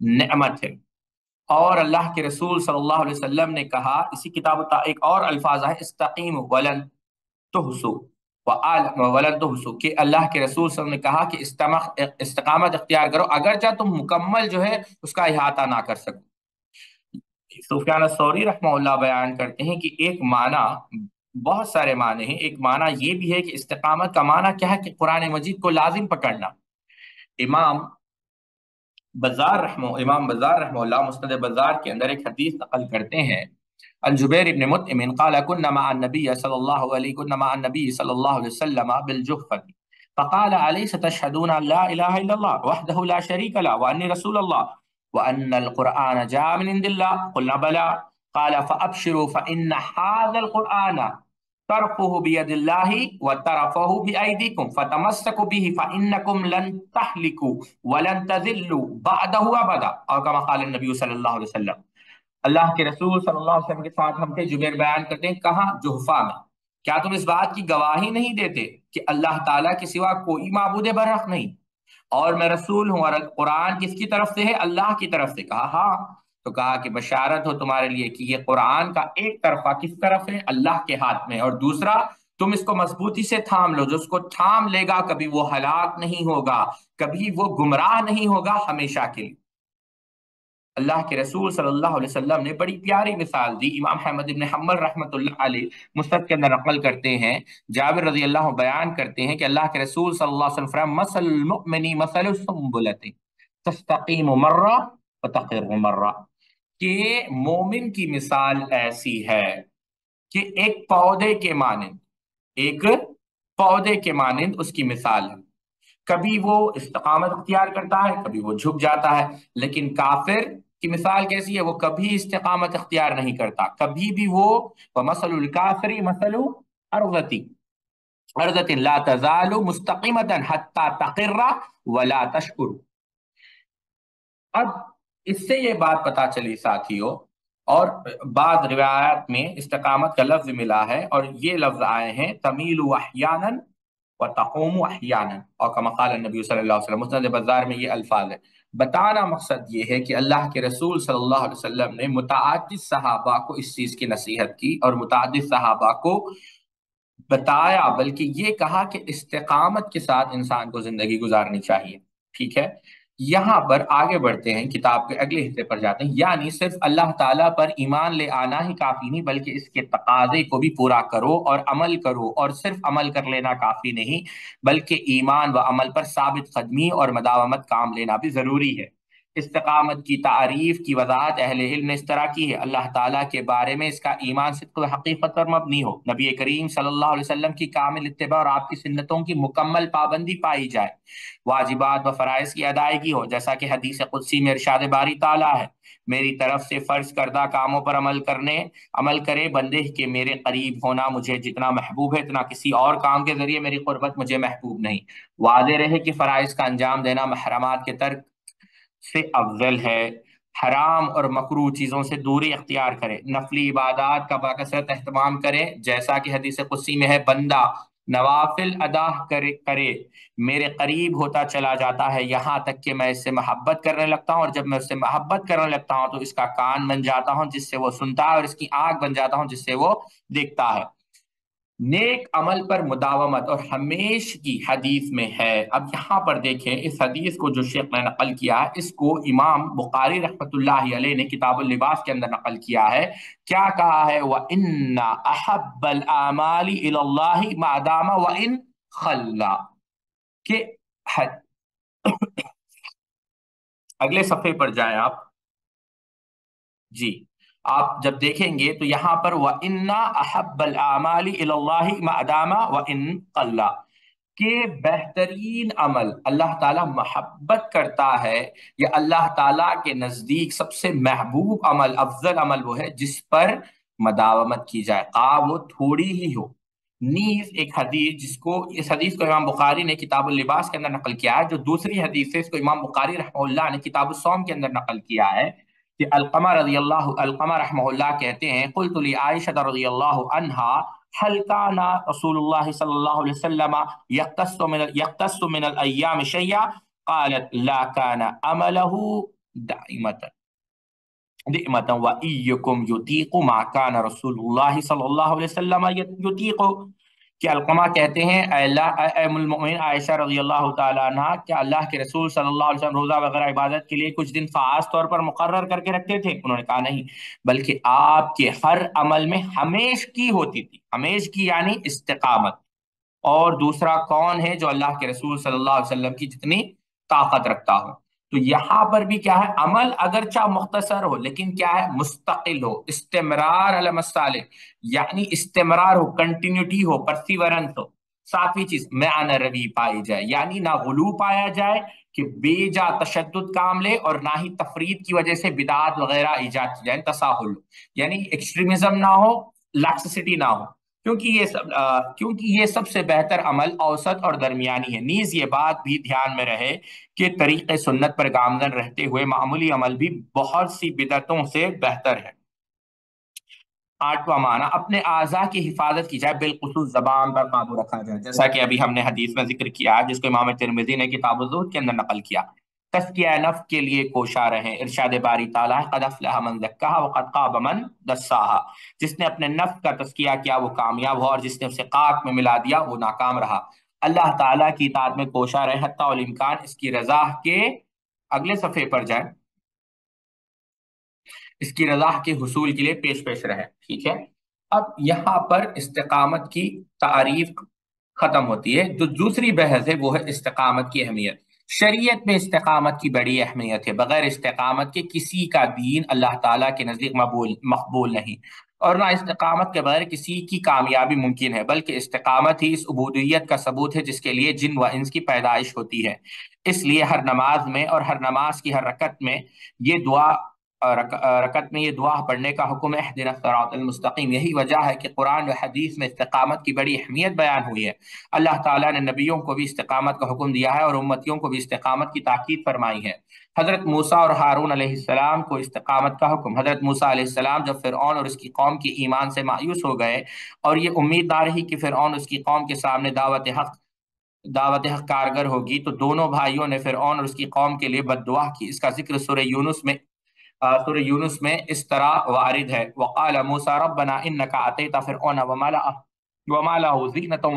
Speaker 2: نعمت ہے۔ اور اللہ کے رسول صلی اللہ علیہ وسلم نے کہا، اسی کتاب ایک اور الفاظ ہے استقیموا ولن تحصوا، کہ اللہ کے رسول صلی اللہ علیہ وسلم نے کہا کہ استقامت اختیار کرو اگرچہ تم مکمل جو ہے اس کا احاطہ نہ کر سکو۔ سفیان الثوری رحمہ اللہ بیان کرتے ہیں کہ ایک معنی، بہت سارے معنی ہیں، ایک معنی یہ بھی ہے کہ استقامت کا معنی کیا ہے کہ قرآن مجید کو لازم پکڑنا۔ امام بزار رحمہ اللہ مسند بزار کے اندر ایک حدیث نقل کرتے ہیں، عن جبیر ابن مطعم قال كنا مع النبي صلی اللہ علیہ وسلم بالجحفة فقال أليس تشهدون أن لا إله إلا الله وحده لا شريك له وأني رسول الله وأن القرآن جاء من عند الله قلنا بلى قال فأبشروا فإن هذا القرآن طرفه بيد الله وطرفه بأيديكم فتمسكوا به فإنكم لن تهلكوا ولن تذلوا بعده أبدا، اور كما قال النبي صلی اللہ علیہ وسلم، اللہ کے رسول صلی اللہ علیہ وسلم کے ساتھ ہم تھے، جبیر بیان کرتے ہیں کہاں؟ جحفہ میں۔ کیا تم اس بات کی گواہی نہیں دیتے کہ اللہ تعالیٰ کے سوا کوئی معبود برحق نہیں اور میں رسول ہوں، اور قرآن کس کی طرف سے ہے؟ اللہ کی طرف سے۔ کہا ہاں۔ تو کہا کہ بشارت ہو تمہارے لیے کہ یہ قرآن کا ایک طرفہ کس طرف ہے؟ اللہ کے ہاتھ میں، اور دوسرا تم اس کو مضبوطی سے تھام لو، جو اس کو تھام لے گا کبھی وہ ہلاک نہیں ہوگا، کبھی وہ گمراہ نہیں ہوگا، ہمیشہ کے لیے۔ اللہ کے رسول صلی اللہ علیہ وسلم نے بڑی پیاری مثال دی۔ امام احمد بن حنبل رحمۃ اللہ علیہ مستد کے اندر نقل کرتے ہیں، جابر رضی اللہ بیان کرتے ہیں کہ اللہ کے رسول صلی اللہ علیہ وسلم فرمایا مثل المؤمن مثل السنبلۃ تستقیم مرہ وتقر مرہ، کہ مومن کی مثال ایسی ہے کہ ایک پودے کے مانند، ایک پودے کے مانند اس کی مثال ہے، کبھی وہ استقامت اختیار کرتا ہے کبھی وہ جھک جاتا ہے۔ لیکن کافر کی مثال کیسی ہے؟ وہ کبھی استقامت اختیار نہیں کرتا، کبھی بھی وہ وَمَثَلُ الْكَافِرِ مَثَلُ أَرْضَةٍ لَا تَزَالُ مُسْتَقِيمَةً حَتَّى تَقِرَّ وَلَا تَشْكُرُ۔ اب اس سے یہ بات پتا چلی ساتھیوں، اور بعض روایات میں استقامت کا لفظ ملا ہے اور یہ لفظ آئے ہیں تمیل احیانا وتقوم احیانا، اور کما قال النبی صلی اللہ علیہ وسلم، مسند بزار میں یہ الفاظ ہے۔ بتانا مقصد یہ ہے کہ اللہ کے رسول صلی اللہ علیہ وسلم نے متعدد صحابہ کو اس چیز کی نصیحت کی اور متعدد صحابہ کو بتایا، بلکہ یہ کہا کہ استقامت کے ساتھ انسان کو زندگی گزارنی چاہیے۔ ٹھیک ہے، یہاں پر آگے بڑھتے ہیں، کتاب کے اگلے حصے پر جاتے ہیں۔ یعنی صرف اللہ تعالیٰ پر ایمان لے آنا ہی کافی نہیں، بلکہ اس کے تقاضے کو بھی پورا کرو اور عمل کرو، اور صرف عمل کر لینا کافی نہیں بلکہ ایمان و عمل پر ثابت قدمی اور مداومت کام لینا بھی ضروری ہے۔ استقامت کی تعریف کی وضاحت اہل علم نے اس طرح کی ہے: اللہ تعالیٰ کے بارے میں اس کا ایمان صدق و حقیقت پر مبنی ہو، نبی کریم صلی اللہ علیہ وسلم کی کامل اتباع اور آپ کی سنتوں کی مکمل پابندی پائی جائے، واجبات و فرائض کی ادائیگی ہو، جیسا کہ حدیث قدسی میں ارشاد باری تعالیٰ ہے: میری طرف سے فرض کردہ کاموں پر عمل کرے بندے کہ میرے قریب ہونا مجھے جتنا محبوب ہے اتنا کسی اور کام کے ذریعے میری قربت مجھے محبوب نہیں۔ واضح رہے کہ فرائض کا انجام دینا محرمات کے ترک سے افضل ہے، حرام اور مکروہ چیزوں سے دوری اختیار کرے، نفلی عبادات کا باکثرت اہتمام کرے، جیسا کہ حدیث قدسی میں ہے: بندہ نوافل ادا کرے میرے قریب ہوتا چلا جاتا ہے یہاں تک کہ میں اس سے محبت کرنے لگتا ہوں، اور جب میں اس سے محبت کرنے لگتا ہوں تو اس کا کان بن جاتا ہوں جس سے وہ سنتا ہے، اور اس کی آنکھ بن جاتا ہوں جس سے وہ دیکھتا ہے۔ نیک عمل پر مداومت اور ہمیش کی حدیث میں ہے۔ اب یہاں پر دیکھیں اس حدیث کو جو شیخ نے نقل کیا ہے، اس کو امام بخاری رحمۃ اللہ علیہ نے کتاب اللباس کے اندر نقل کیا ہے۔ کیا کہا ہے؟ وَإِنَّ أَحَبَّ الْأَعْمَالِ إِلَى اللَّهِ مَا دَامَ وَإِنْ خَلَّ، کہ اگلے صفحے پر جائیں آپ جی، آپ جب دیکھیں گے تو یہاں پر وَإِنَّ أَحَبَّ الْأَعْمَالِ إِلَى اللَّهِ مَا دَامَ وَإِنْ قَلَّ، کہ بہترین عمل اللہ تعالیٰ محبت کرتا ہے، یا اللہ تعالیٰ کے نزدیک سب سے محبوب عمل، افضل عمل وہ ہے جس پر مداومت کی جائے، وہ تھوڑی ہی ہو۔ نیز ایک حدیث اس حدیث کو امام بخاری نے کتاب اللباس کے اندر نقل کیا ہے، جو دوسری حدیث ہے اس کو امام بخاری رحمہ اللہ نے کتاب الصوم کے اندر نقل کیا ہے، کہ علقمہ رحمہ اللہ کہتے ہیں: قلت لعائشہ رضی اللہ عنہا هل كان رسول الله صلى الله عليه وسلم يختص من الأيام شيئا؟ قالت لا، كان عمله دائمة وإيكم يطيق ما كان رسول الله صلى الله عليه وسلم يطيق، کہ علقمہ کہتے ہیں اے ام المؤمنین عائشہ رضی اللہ تعالیٰ عنہ، کیا اللہ کے رسول صلی اللہ علیہ وسلم روزہ وغیرہ عبادت کے لیے کچھ دن خاص طور پر مقرر کر کے رکھتے تھے؟ انہوں نے کہا نہیں، بلکہ آپ کے ہر عمل میں ہمیش کی ہوتی تھی۔ ہمیش کی یعنی استقامت۔ اور دوسرا کون ہے جو اللہ کے رسول صلی اللہ علیہ وسلم کی جتنی طاقت رکھتا ہو؟ تو یہاں پر بھی کیا ہے؟ عمل اگرچہ مختصر ہو لیکن کیا ہے؟ مستقل ہو، استمرار علی الصالح، یعنی استمرار ہو، کنٹینیوٹی ہو، پرسیورنس ہو۔ ساتویں چیز معنی روی پائی جائے، یعنی نہ غلو پایا جائے کہ بے جا تشدد کام لے، اور نہ ہی تفرید کی وجہ سے بدعات وغیرہ ایجاد کی جائے، تساہل، یعنی ایکسٹریمزم نہ ہو، لاکسسٹی نہ ہو۔ کیونکہ یہ سب سے بہتر عمل اوسط اور درمیانی ہے۔ نیز یہ بات بھی دھیان میں رہے کہ طریق سنت پر گامزن رہتے ہوئے معمولی عمل بھی بہت سی بدعتوں سے بہتر ہے۔ آٹھواں معنی، اپنے اعضاء کی حفاظت کی جائے، بالخصوص زبان پر قابو رکھا جائے، جیسا کہ ابھی ہم نے حدیث میں ذکر کیا جس کو امام ترمذی نے کتاب الزہد کے اندر نقل کیا۔ تزکیہ نفس کے لیے کوشاں رہیں، ارشاد باری تعالیٰ قد افلح من زکاہا وقد خاب من دساہا، جس نے اپنے نفس کا تزکیہ کیا وہ کامیاب ہوا، اور جس نے اسے خاک میں ملا دیا وہ ناکام رہا۔ اللہ تعالیٰ کی اطاعت میں کوشاں رہیں حتیٰ الامکان اس کی رضا کے، اگلے صفحے پر جائیں، اس کی رضا کے حصول کے لیے پیش پیش رہے، ٹھیک ہے۔ اب یہاں پر استقامت کی تعریف ختم ہوتی ہے۔ جو دوسری بحث ہے وہ ہے استقامت کی اہمیت۔ شریعت میں استقامت کی بڑی اہمیت ہے۔ بغیر استقامت کے کسی کا دین اللہ تعالیٰ کے نزدیک مقبول نہیں، اور نہ استقامت کے بغیر کسی کی کامیابی ممکن ہے، بلکہ استقامت ہی اس عبودیت کا ثبوت ہے جس کے لیے جن و انس کی پیدائش ہوتی ہے۔ اس لیے ہر نماز میں اور ہر نماز کی ہر رکعت میں یہ دعا یہ دعا پڑھنے کا حکم ہے، اہدنا الصراط المستقیم۔ یہی وجہ ہے کہ قرآن و حدیث میں استقامت کی بڑی اہمیت بیان ہوئی ہے۔ اللہ تعالیٰ نے نبیوں کو بھی استقامت کا حکم دیا ہے اور امتیوں کو بھی استقامت کی تاکید فرمائی ہے۔ حضرت موسیٰ اور ہارون علیہ السلام کو استقامت کا حکم۔ حضرت موسیٰ علیہ السلام جب فرعون اور اس کی قوم کی ایمان سے مایوس ہو گئے اور یہ امید نہ رہی کہ فرعون اس کی قوم کے سامنے دعوت حق کارگر ہوگی، تو دونوں بھائیوں نے فرعون اور اس کی قوم کے لیے بد دعا کی۔ اس کا ذکر سورہ یونس میں اس طرح وارد ہے، وقال موسیٰ ربنا انک آتیت فرعون وملأه زینة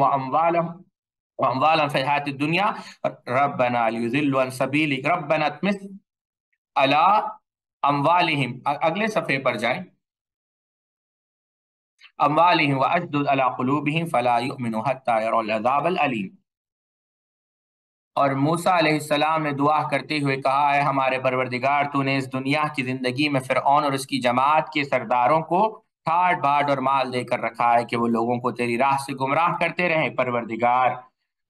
Speaker 2: واموالا فی الحیاۃ الدنیا ربنا لیضلوا عن سبیلک ربنا اطمس علی اموالہم، اگلے صفحے پر جائیں، اموالہم واشدد علی قلوبہم فلا یؤمنوا حتی یروا العذاب العلیم۔ اور موسیٰ علیہ السلام نے دعا کرتے ہوئے کہا، اے ہمارے پروردگار، تو نے اس دنیا کی زندگی میں فرعون اور اس کی جماعت کے سرداروں کو ٹھاٹ باٹ اور مال دے کر رکھا ہے کہ وہ لوگوں کو تیری راہ سے گمراہ کرتے رہیں۔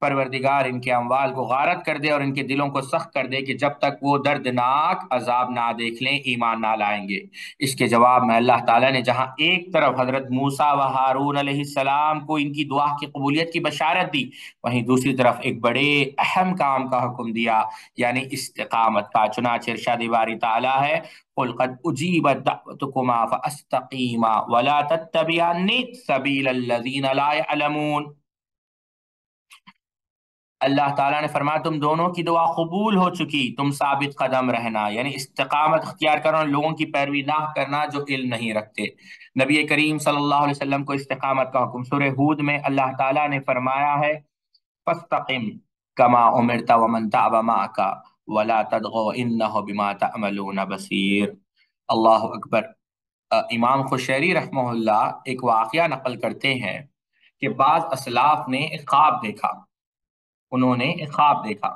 Speaker 2: پروردگار ان کے اموال کو غارت کر دے اور ان کے دلوں کو سخت کر دے کہ جب تک وہ دردناک عذاب نہ دیکھ لیں ایمان نہ لائیں گے۔ اس کے جواب میں اللہ تعالیٰ نے جہاں ایک طرف حضرت موسیٰ و ہارون علیہ السلام کو ان کی دعا کی قبولیت کی بشارت دی، وہیں دوسری طرف ایک بڑے اہم کام کا حکم دیا، یعنی استقامت کا۔ چنانچہ ارشاد باری تعالیٰ ہے، قل قد اجیبت دعوتکما فاستقیما ولا تتبعن سبیل الذین لا یعلمون۔ اللہ تعالیٰ نے فرمایا تم دونوں کی دعا قبول ہو چکی، تم ثابت قدم رہنا، یعنی استقامت اختیار کرنا، لوگوں کی پیروی نہ کرنا جو علم نہیں رکھتے۔ نبی کریم صلی اللہ علیہ وسلم کو استقامت کا حکم۔ سورہ ہود میں اللہ تعالیٰ نے فرمایا ہے فاستقم کما امرت ومن تاب معک ولا تطغوا انہ بما تعملون بصیر۔ اللہ اکبر۔ امام خشیری رحمہ اللہ ایک واقعہ نقل کرتے ہیں کہ بعض اسلاف نے ایک خواب دیکھا۔ انہوں نے ایک خواب دیکھا۔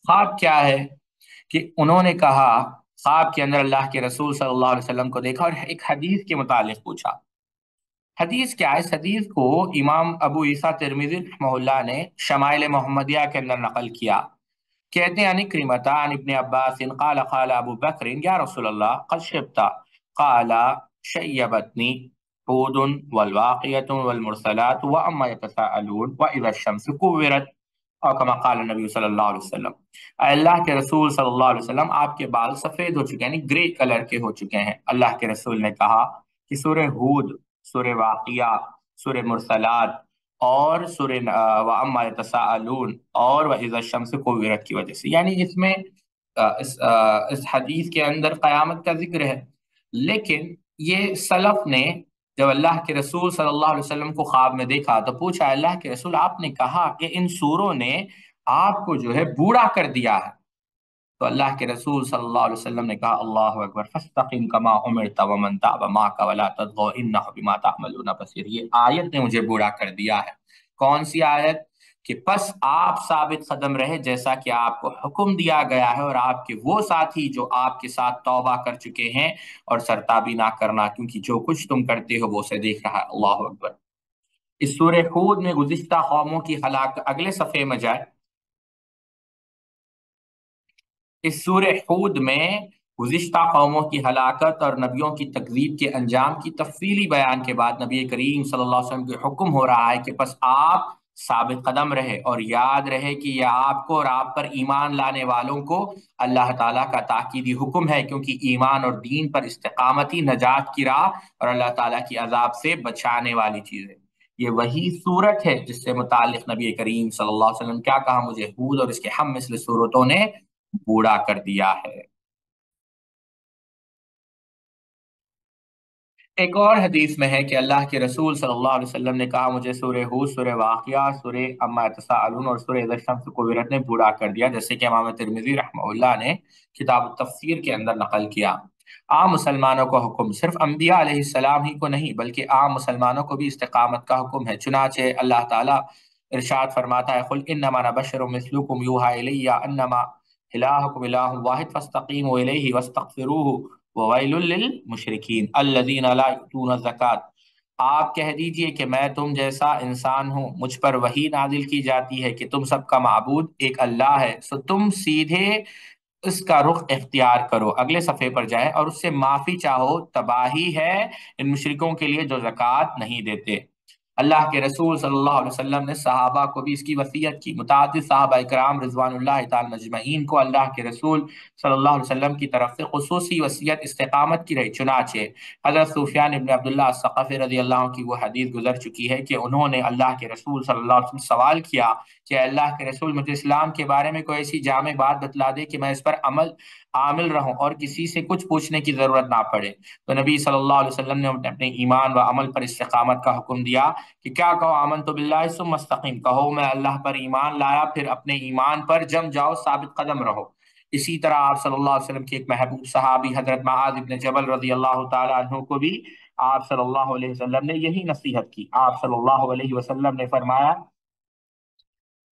Speaker 2: خواب کیا ہے کہ انہوں نے کہا، خواب کے اندر اللہ کے رسول صلی اللہ علیہ وسلم کو دیکھا اور ایک حدیث کے متعلق پوچھا۔ حدیث کیا ہے؟ اس حدیث کو امام ابو عیسیٰ ترمذی رحمہ اللہ نے شمائل محمدیہ کے اندر نقل کیا۔ کہتے ہیں عن اکرمۃ عن ابن عباس قال قال ابو بکر یا رسول اللہ قد شبت قال شیبتنی ہود والواقیۃ والمرسلات واما یتساءلون واذا الشمس کورت، اور کما قال نبی صلی اللہ علیہ وسلم، اے اللہ کے رسول صلی اللہ علیہ وسلم آپ کے بال سفید ہو چکے ہیں، یعنی گرے کلر کے ہو چکے ہیں۔ اللہ کے رسول نے کہا کہ سورہ ہود، سورہ واقعہ، سورہ مرسلات اور سورہ وَأَمَّا يَتَسَاءَلُونَ اور وَإِذَا الشَّمْسُ كُوِّرَتْ کی وجہ سے، یعنی اس میں اس حدیث کے اندر قیامت کا ذکر ہے۔ لیکن یہ سلف نے جب اللہ کے رسول صلی اللہ علیہ وسلم کو خواب میں دیکھا تو پوچھا، اللہ کے رسول آپ نے کہا کہ ان سوروں نے آپ کو جو ہے بوڑھا کر دیا ہے۔ تو اللہ کے رسول صلی اللہ علیہ وسلم نے کہا، اللہ اکبر، فاستقم کما امرت ومن تاب معک ولا تطغوا انہ بما تعملون بصیر۔ یہ آیت نے مجھے بوڑھا کر دیا ہے۔ کون سی آیت؟ کہ پس آپ ثابت قدم رہے جیسا کہ آپ کو حکم دیا گیا ہے، اور آپ کے وہ ساتھی جو آپ کے ساتھ توبہ کر چکے ہیں، اور سرتابی نہ کرنا کیونکہ جو کچھ تم کرتے ہو وہ اسے دیکھ رہا ہے۔ اللہ اکبر۔ اس سورہ ہود میں گزشتہ قوموں کی ہلاکت، اگلے صفحے میں جائے، اس سورہ ہود میں گزشتہ قوموں کی ہلاکت اور نبیوں کی تکذیب کے انجام کی تفصیلی بیان کے بعد نبی کریم صلی اللہ علیہ وسلم کے حکم ہو رہا ہے کہ پس آپ ثابت قدم رہے اور یاد رہے کہ یہ آپ کو اور آپ پر ایمان لانے والوں کو اللہ تعالیٰ کا تاکیدی حکم ہے، کیونکہ ایمان اور دین پر استقامتی نجات کی راہ اور اللہ تعالیٰ کی عذاب سے بچانے والی چیز ہے۔ یہ وہی صورت ہے جس سے متعلق نبی کریم صلی اللہ علیہ وسلم کیا کہا، مجھے ہود اور اس کے ہم مثل صورتوں نے بوڑھا کر دیا ہے۔ ایک اور حدیث میں ہے کہ اللہ کے رسول صلی اللہ علیہ وسلم نے کہا، مجھے سورہ ہود، سورہ واقعہ، سورہ اما یتساءلون اور سورہ اذا الشمس کوورت نے بوڑھا کر دیا، جیسے کہ امام ترمذی رحمہ اللہ نے کتاب التفسیر کے اندر نقل کیا۔ عام مسلمانوں کو حکم، صرف انبیاء علیہ السلام ہی کو نہیں بلکہ عام مسلمانوں کو بھی استقامت کا حکم ہے۔ چنانچہ اللہ تعالیٰ ارشاد فرماتا ہے، قل انما انا بشر مثلکم یوحی الی انما الہکم الہ واحد فاستقیموا الیہ واستغفروہ وویل للمشرکین الذین لا یؤتون الزکاۃ۔ آپ کہہ دیجئے کہ میں تم جیسا انسان ہوں، مجھ پر وحی نازل کی جاتی ہے کہ تم سب کا معبود ایک اللہ ہے، سو تم سیدھے اس کا رخ اختیار کرو، اگلے صفحے پر جائے، اور اس سے معافی چاہو، تباہی ہے ان مشرکوں کے لیے جو زکوٰۃ نہیں دیتے۔ اللہ کے رسول صلی اللہ علیہ وسلم نے صحابہ کو بھی اس کی وصیت کی۔ متعدد صحابہ کرام رضوان اللہ تعالی مجمعین کو اللہ کے رسول صلی اللہ علیہ وسلم کی طرف سے خصوصی وصیت استقامت کی رہی۔ چنانچہ حضرت سفیان ابن عبداللہ الثقفی رضی اللہ عنہ کی وہ حدیث گزر چکی ہے کہ انہوں نے اللہ کے رسول صلی اللہ علیہ وسلم سے سوال کیا کہ اللہ کے رسول، مجھے اسلام کے بارے میں کوئی ایسی جامع بات بتلا دے کہ میں اس پر عامل رہوں اور کسی سے کچھ پوچھنے کی ضرورت نہ پڑے۔ تو نبی صلی اللہ علیہ وسلم نے اپنے ایمان و عمل پر استقامت کا حکم دیا کہ کیا کہو، آمنت باللہ ثم استقیم، کہو میں اللہ پر ایمان لایا، پھر اپنے ایمان پر جم جاؤ، ثابت قدم رہو۔ اسی طرح آپ صلی اللہ علیہ وسلم کے ایک محبوب صحابی حضرت معاذ ابن جبل رضی اللہ تعالی عنہ کو بھی آپ صلی اللہ علیہ وسلم نے یہی نصیحت کی۔ آپ صلی اللہ علیہ وسلم نے فرمایا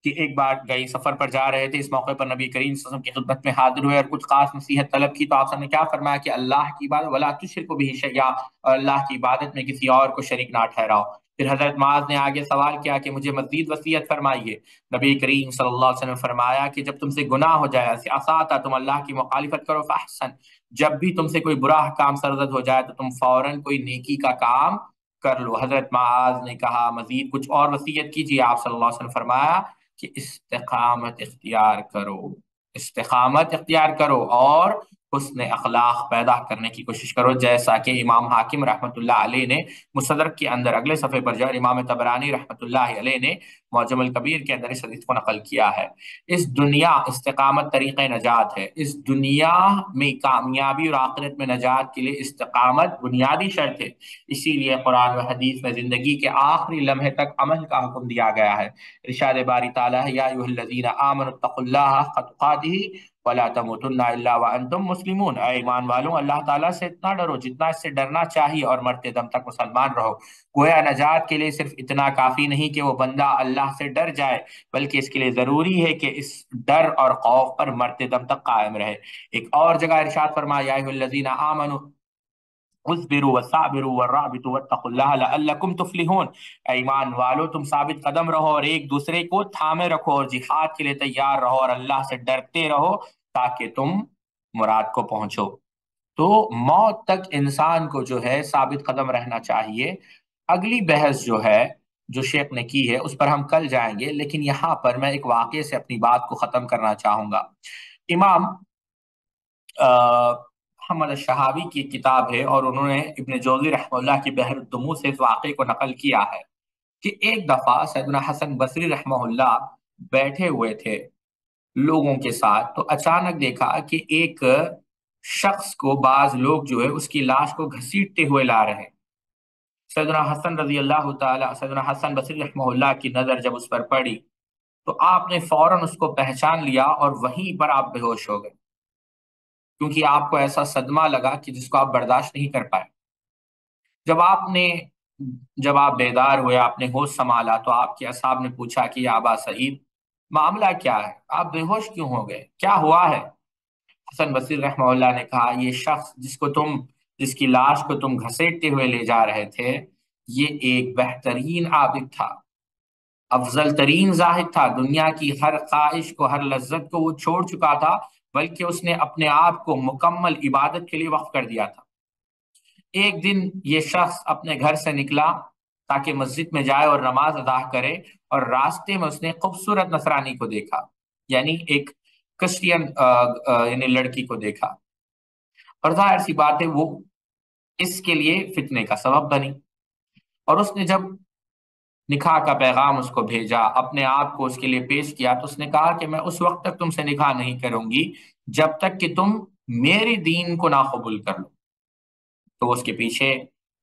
Speaker 2: کہ ایک بار گئی سفر پر جا رہے تھے، اس موقع پر نبی کریم صلی اللہ علیہ وسلم کی خدمت میں حاضر ہوئے اور کچھ خاص نصیحت طلب کی، تو آپ نے کیا فرمایا کہ اللہ کی عبادت ولا تشرکوا بہ شیئا، اور اللہ کی عبادت میں کسی اور کو شریک نہ ٹھہراؤ۔ پھر حضرت معاذ نے آگے سوال کیا کہ مجھے مزید وصیت فرمائیے۔ نبی کریم صلی اللہ علیہ وسلم نے فرمایا کہ جب تم سے گناہ ہو جائے، اساتا تم اللہ کی مخالفت کرو فاحسن، جب بھی تم سے کوئی برا کام سرزد ہو جائے تو تم فوراً کوئی نیکی کا کام کر لو۔ حضرت معاذ نے کہا مزید کچھ اور وصیت کیجیے۔ آپ صلی اللہ علیہ وسلم فرمایا کہ استقامت اختیار کرو، استقامت اختیار کرو اور حسن اخلاق پیدا کرنے کی کوشش کرو، جیسا کہ امام حاکم رحمۃ اللہ علیہ نے مستدرک کے اندر اگلے صفحے پر جو ہے، امام طبرانی رحمۃ اللہ علیہ نے معجم الکبیر کے اندر اس حدیث کو نقل کیا ہے۔ اس دنیا استقامت طریق نجات ہے، اس دنیا میں کامیابی اور آخرت میں نجات کے لیے استقامت بنیادی شرط ہے۔ اسی لیے قرآن و حدیث میں زندگی کے آخری لمحے تک عمل کا حکم دیا گیا ہے۔ ارشاد باری تعالیٰ ہے، یا ایھا الذین آمنوا اتقوا اللہ حق تقاتہ ولا تموتن الا وانتم مسلمون، اے ایمان والوں اللہ تعالیٰ سے اتنا ڈرو جتنا اس سے ڈرنا چاہیے اور مرتے دم تک مسلمان رہو۔ گویا نجات کے لیے صرف اتنا کافی نہیں کہ وہ بندہ اللہ سے ڈر جائے، بلکہ اس کے لیے ضروری ہے کہ اس ڈر اور خوف پر مرتے دم تک قائم رہے۔ ایک اور جگہ ارشاد فرمایا، یا ایھا الذین آمنوا اصبروا وصابروا ورابطوا واتقوا اللہ لعلکم تفلحون، اے ایمان والو تم ثابت قدم رہو اور ایک دوسرے کو تھامے رکھو اور جہاد کے لیے تیار رہو اور اللہ سے ڈرتے رہو تاکہ تم مراد کو پہنچو۔ تو موت تک انسان کو جو ہے ثابت قدم رہنا چاہیے۔ اگلی بحث جو ہے جو شیخ نے کی ہے اس پر ہم کل جائیں گے، لیکن یہاں پر میں ایک واقعے سے اپنی بات کو ختم کرنا چاہوں گا۔ امام محمد الشہابی کی کتاب ہے اور انہوں نے ابن جوزی رحمہ اللہ کی بحر الدموع سے اس واقعے کو نقل کیا ہے کہ ایک دفعہ سیدنا حسن بصری رحمہ اللہ بیٹھے ہوئے تھے لوگوں کے ساتھ، تو اچانک دیکھا کہ ایک شخص کو بعض لوگ جو ہے اس کی لاش کو گھسیٹتے ہوئے لا رہے ہیں۔ سیدنا حسن بصری رحمہ اللہ کی نظر جب اس پر پڑی تو آپ نے فوراً اس کو پہچان لیا اور وہیں پر آپ بے ہوش ہو گئے، کیونکہ آپ کو ایسا صدمہ لگا کہ جس کو آپ برداشت نہیں کر پائے۔ جب آپ بیدار ہوئے، آپ نے ہوش سنبھالا تو آپ کے اصحاب نے پوچھا کہ یا ابا سعید معاملہ کیا ہے، آپ بے ہوش کیوں ہو گئے، کیا ہوا ہے؟ حسن بصری رحمہ اللہ نے کہا، یہ شخص جس کی لاش کو تم گھسیٹتے ہوئے لے جا رہے تھے، یہ ایک بہترین عابد تھا، افضل ترین زاہد تھا، دنیا کی ہر خواہش کو، ہر لذت کو وہ چھوڑ چکا تھا بلکہ اس نے اپنے آپ کو مکمل عبادت کے لیے وقف کر دیا تھا۔ ایک دن یہ شخص اپنے گھر سے نکلا تاکہ مسجد میں جائے اور نماز ادا کرے، اور راستے میں اس نے خوبصورت نصرانی کو دیکھا، یعنی ایک کرسچین یعنی لڑکی کو دیکھا، اور ظاہر سی بات ہے وہ اس کے لیے فتنے کا سبب بنی، اور اس نے جب نکاح کا پیغام اس کو بھیجا، اپنے آپ کو اس کے لیے پیش کیا، تو اس نے کہا کہ میں اس وقت تک تم سے نکاح نہیں کروں گی جب تک کہ تم میری دین کو نہ قبول کر لو۔ تو وہ اس کے پیچھے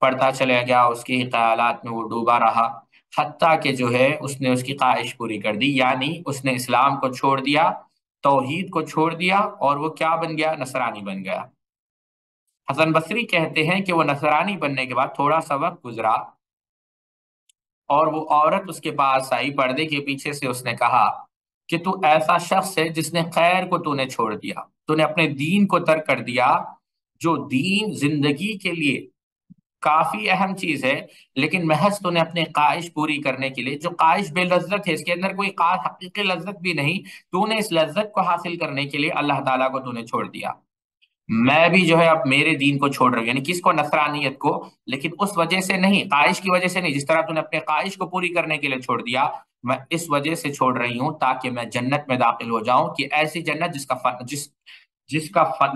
Speaker 2: پڑتا چلا گیا، اس کے ہی خیالات میں وہ ڈوبا رہا، حتیٰ کہ جو ہے اس نے اس کی خواہش پوری کر دی، یعنی اس نے اسلام کو چھوڑ دیا، توحید کو چھوڑ دیا، اور وہ کیا بن گیا؟ نصرانی بن گیا۔ حسن بصری کہتے ہیں کہ وہ نصرانی بننے کے بعد تھوڑا سا وقت گزرا، اور وہ عورت اس کے پاس آئی، پردے کے پیچھے سے اس نے کہا کہ تو ایسا شخص ہے جس نے خیر کو تو نے چھوڑ دیا، تو نے اپنے دین کو ترک کر دیا، جو دین زندگی کے لیے کافی اہم چیز ہے، لیکن محض تو نے اپنے خواہش پوری کرنے کے لیے، جو خواہش بے لذت ہے، اس کے اندر کوئی خاص حقیقی لذت بھی نہیں، تو نے اس لذت کو حاصل کرنے کے لیے اللہ تعالیٰ کو تو نے چھوڑ دیا۔ میں بھی جو ہے اب میرے دین کو چھوڑ رہا ہوں، یعنی کس کو؟ نصرانیت کو، لیکن اس وجہ سے نہیں، خواہش کی وجہ سے نہیں، جس طرح تو نے اپنے خواہش کو پوری کرنے کے لیے چھوڑ دیا، میں اس وجہ سے چھوڑ رہی ہوں تاکہ میں جنت میں داخل ہو جاؤں، کہ ایسی جنت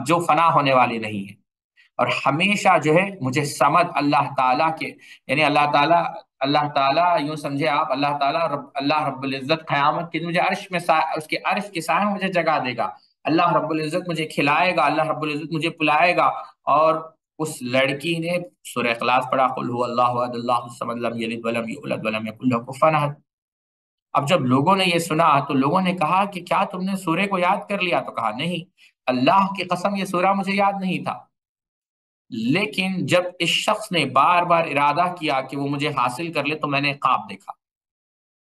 Speaker 2: جو فنا ہونے والی نہیں ہے، اور ہمیشہ جو ہے مجھے سمجھ اللہ تعالیٰ کے، یعنی اللہ تعالیٰ یوں سمجھے آپ، اللہ رب العزت قیامت کے دن مجھے عرش میں اس کے عرش کے سائے میں مجھے جگا دے گا، اللہ رب العزت مجھے کھلائے گا، اللہ رب العزت مجھے پلائے گا۔ اور اس لڑکی نے سورہ اخلاص پڑھا، قل هو اللہ احد اللہ الصمد لم یلد ولم یولد ولم یکن له کفوا احد۔ اب جب لوگوں نے یہ سنا تو لوگوں نے کہا کہ کیا تم نے سورہ کو یاد کر لیا؟ تو کہا نہیں، اللہ کی قسم یہ سورہ مجھے یاد نہیں تھا، لیکن جب اس شخص نے بار بار ارادہ کیا کہ وہ مجھے حاصل کر لے تو میں نے خواب دیکھا،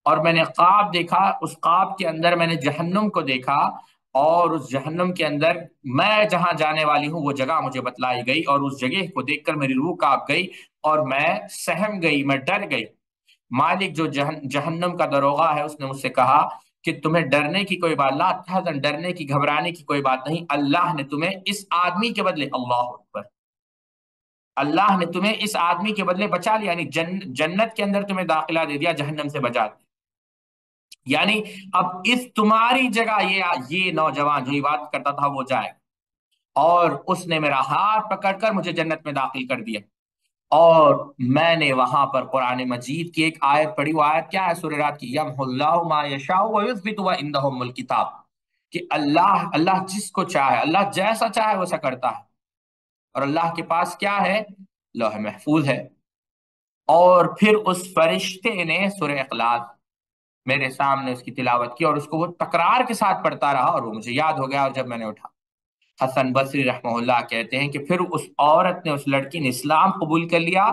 Speaker 2: اور میں نے خواب دیکھا، اس خواب کے اندر میں نے جہنم کو دیکھا، اور اس جہنم کے اندر میں جہاں جانے والی ہوں وہ جگہ مجھے بتلائی گئی، اور اس جگہ کو دیکھ کر میری روح کانپ گئی، اور میں سہم گئی، میں ڈر گئی۔ مالک جو جہنم کا دروغہ ہے، اس نے مجھ سے کہا کہ تمہیں ڈرنے کی کوئی بات، لا تحزن، ڈرنے کی گھبرانے کی کوئی بات نہیں، اللہ نے تمہیں اس آدمی کے بدلے، اللہ اکبر، اللہ نے تمہیں اس آدمی کے بدلے بچا لیا، یعنی جنت کے اندر تمہیں داخلہ دے دیا، جہنم سے بچا دیا، یعنی اب اس تمہاری جگہ یہ نوجوان جو عبادت کرتا تھا وہ جائے، اور اس نے میرا ہاتھ پکڑ کر مجھے جنت میں داخل کر دیا۔ اور میں نے وہاں پر قرآن مجید کی ایک آیت پڑھی، وہ آیت کیا ہے؟ سورہ رات کی، یمحو اللہ ما یشاء ویثبت وعندہ ام الکتاب، کہ اللہ جس کو چاہے، اللہ جیسا چاہے ویسا کرتا ہے، اور اللہ کے پاس کیا ہے؟ لوح محفوظ ہے۔ اور پھر اس فرشتے نے سورہ اخلاص میرے سامنے اس کی تلاوت کی، اور اس کو وہ تکرار کے ساتھ پڑھتا رہا، اور وہ مجھے یاد ہو گیا، اور جب میں نے اٹھا۔ حسن بصری رحمہ اللہ کہتے ہیں کہ پھر اس عورت نے، اس لڑکی نے اسلام قبول کر لیا،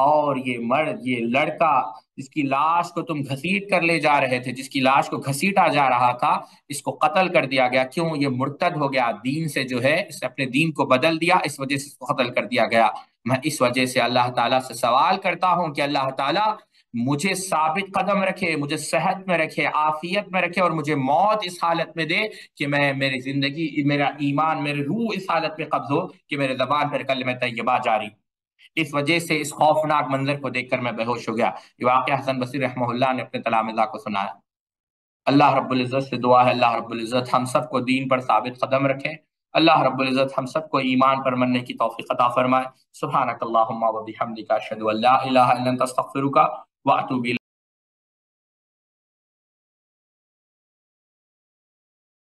Speaker 2: اور یہ لڑکا جس کی لاش کو تم گھسیٹ کر لے جا رہے تھے، جس کی لاش کو گھسیٹا جا رہا تھا، اس کو قتل کر دیا گیا۔ کیوں؟ یہ مرتد ہو گیا، دین سے جو ہے اس نے اپنے دین کو بدل دیا، اس وجہ سے اس کو قتل کر دیا گیا۔ میں اس وجہ سے اللہ تعالیٰ سے سوال کرتا ہوں کہ اللہ تعالیٰ مجھے ثابت قدم رکھے، مجھے صحت میں رکھے، عافیت میں رکھے، اور مجھے موت اس حالت میں دے کہ میری زندگی، میرا ایمان، میری روح اس حالت میں قبض ہو کہ میرے زبان پر کلمہ طیبہ جاری۔ اس وجہ سے اس خوفناک منظر کو دیکھ کر میں بے ہوش ہو گیا۔ یہ واقعہ حسن بصری رحمہ اللہ نے اپنے تلامذہ کو سنایا۔ اللہ رب العزت سے دعا ہے اللہ رب العزت ہم سب کو دین پر ثابت قدم رکھے، اللہ رب العزت ہم سب کو ایمان پر مرنے کی توفیق عطا فرمائے۔ سبحانک اللہم و بحمدک، اشہد ان لا الہ الا انت، استغفرک واتوب الیک۔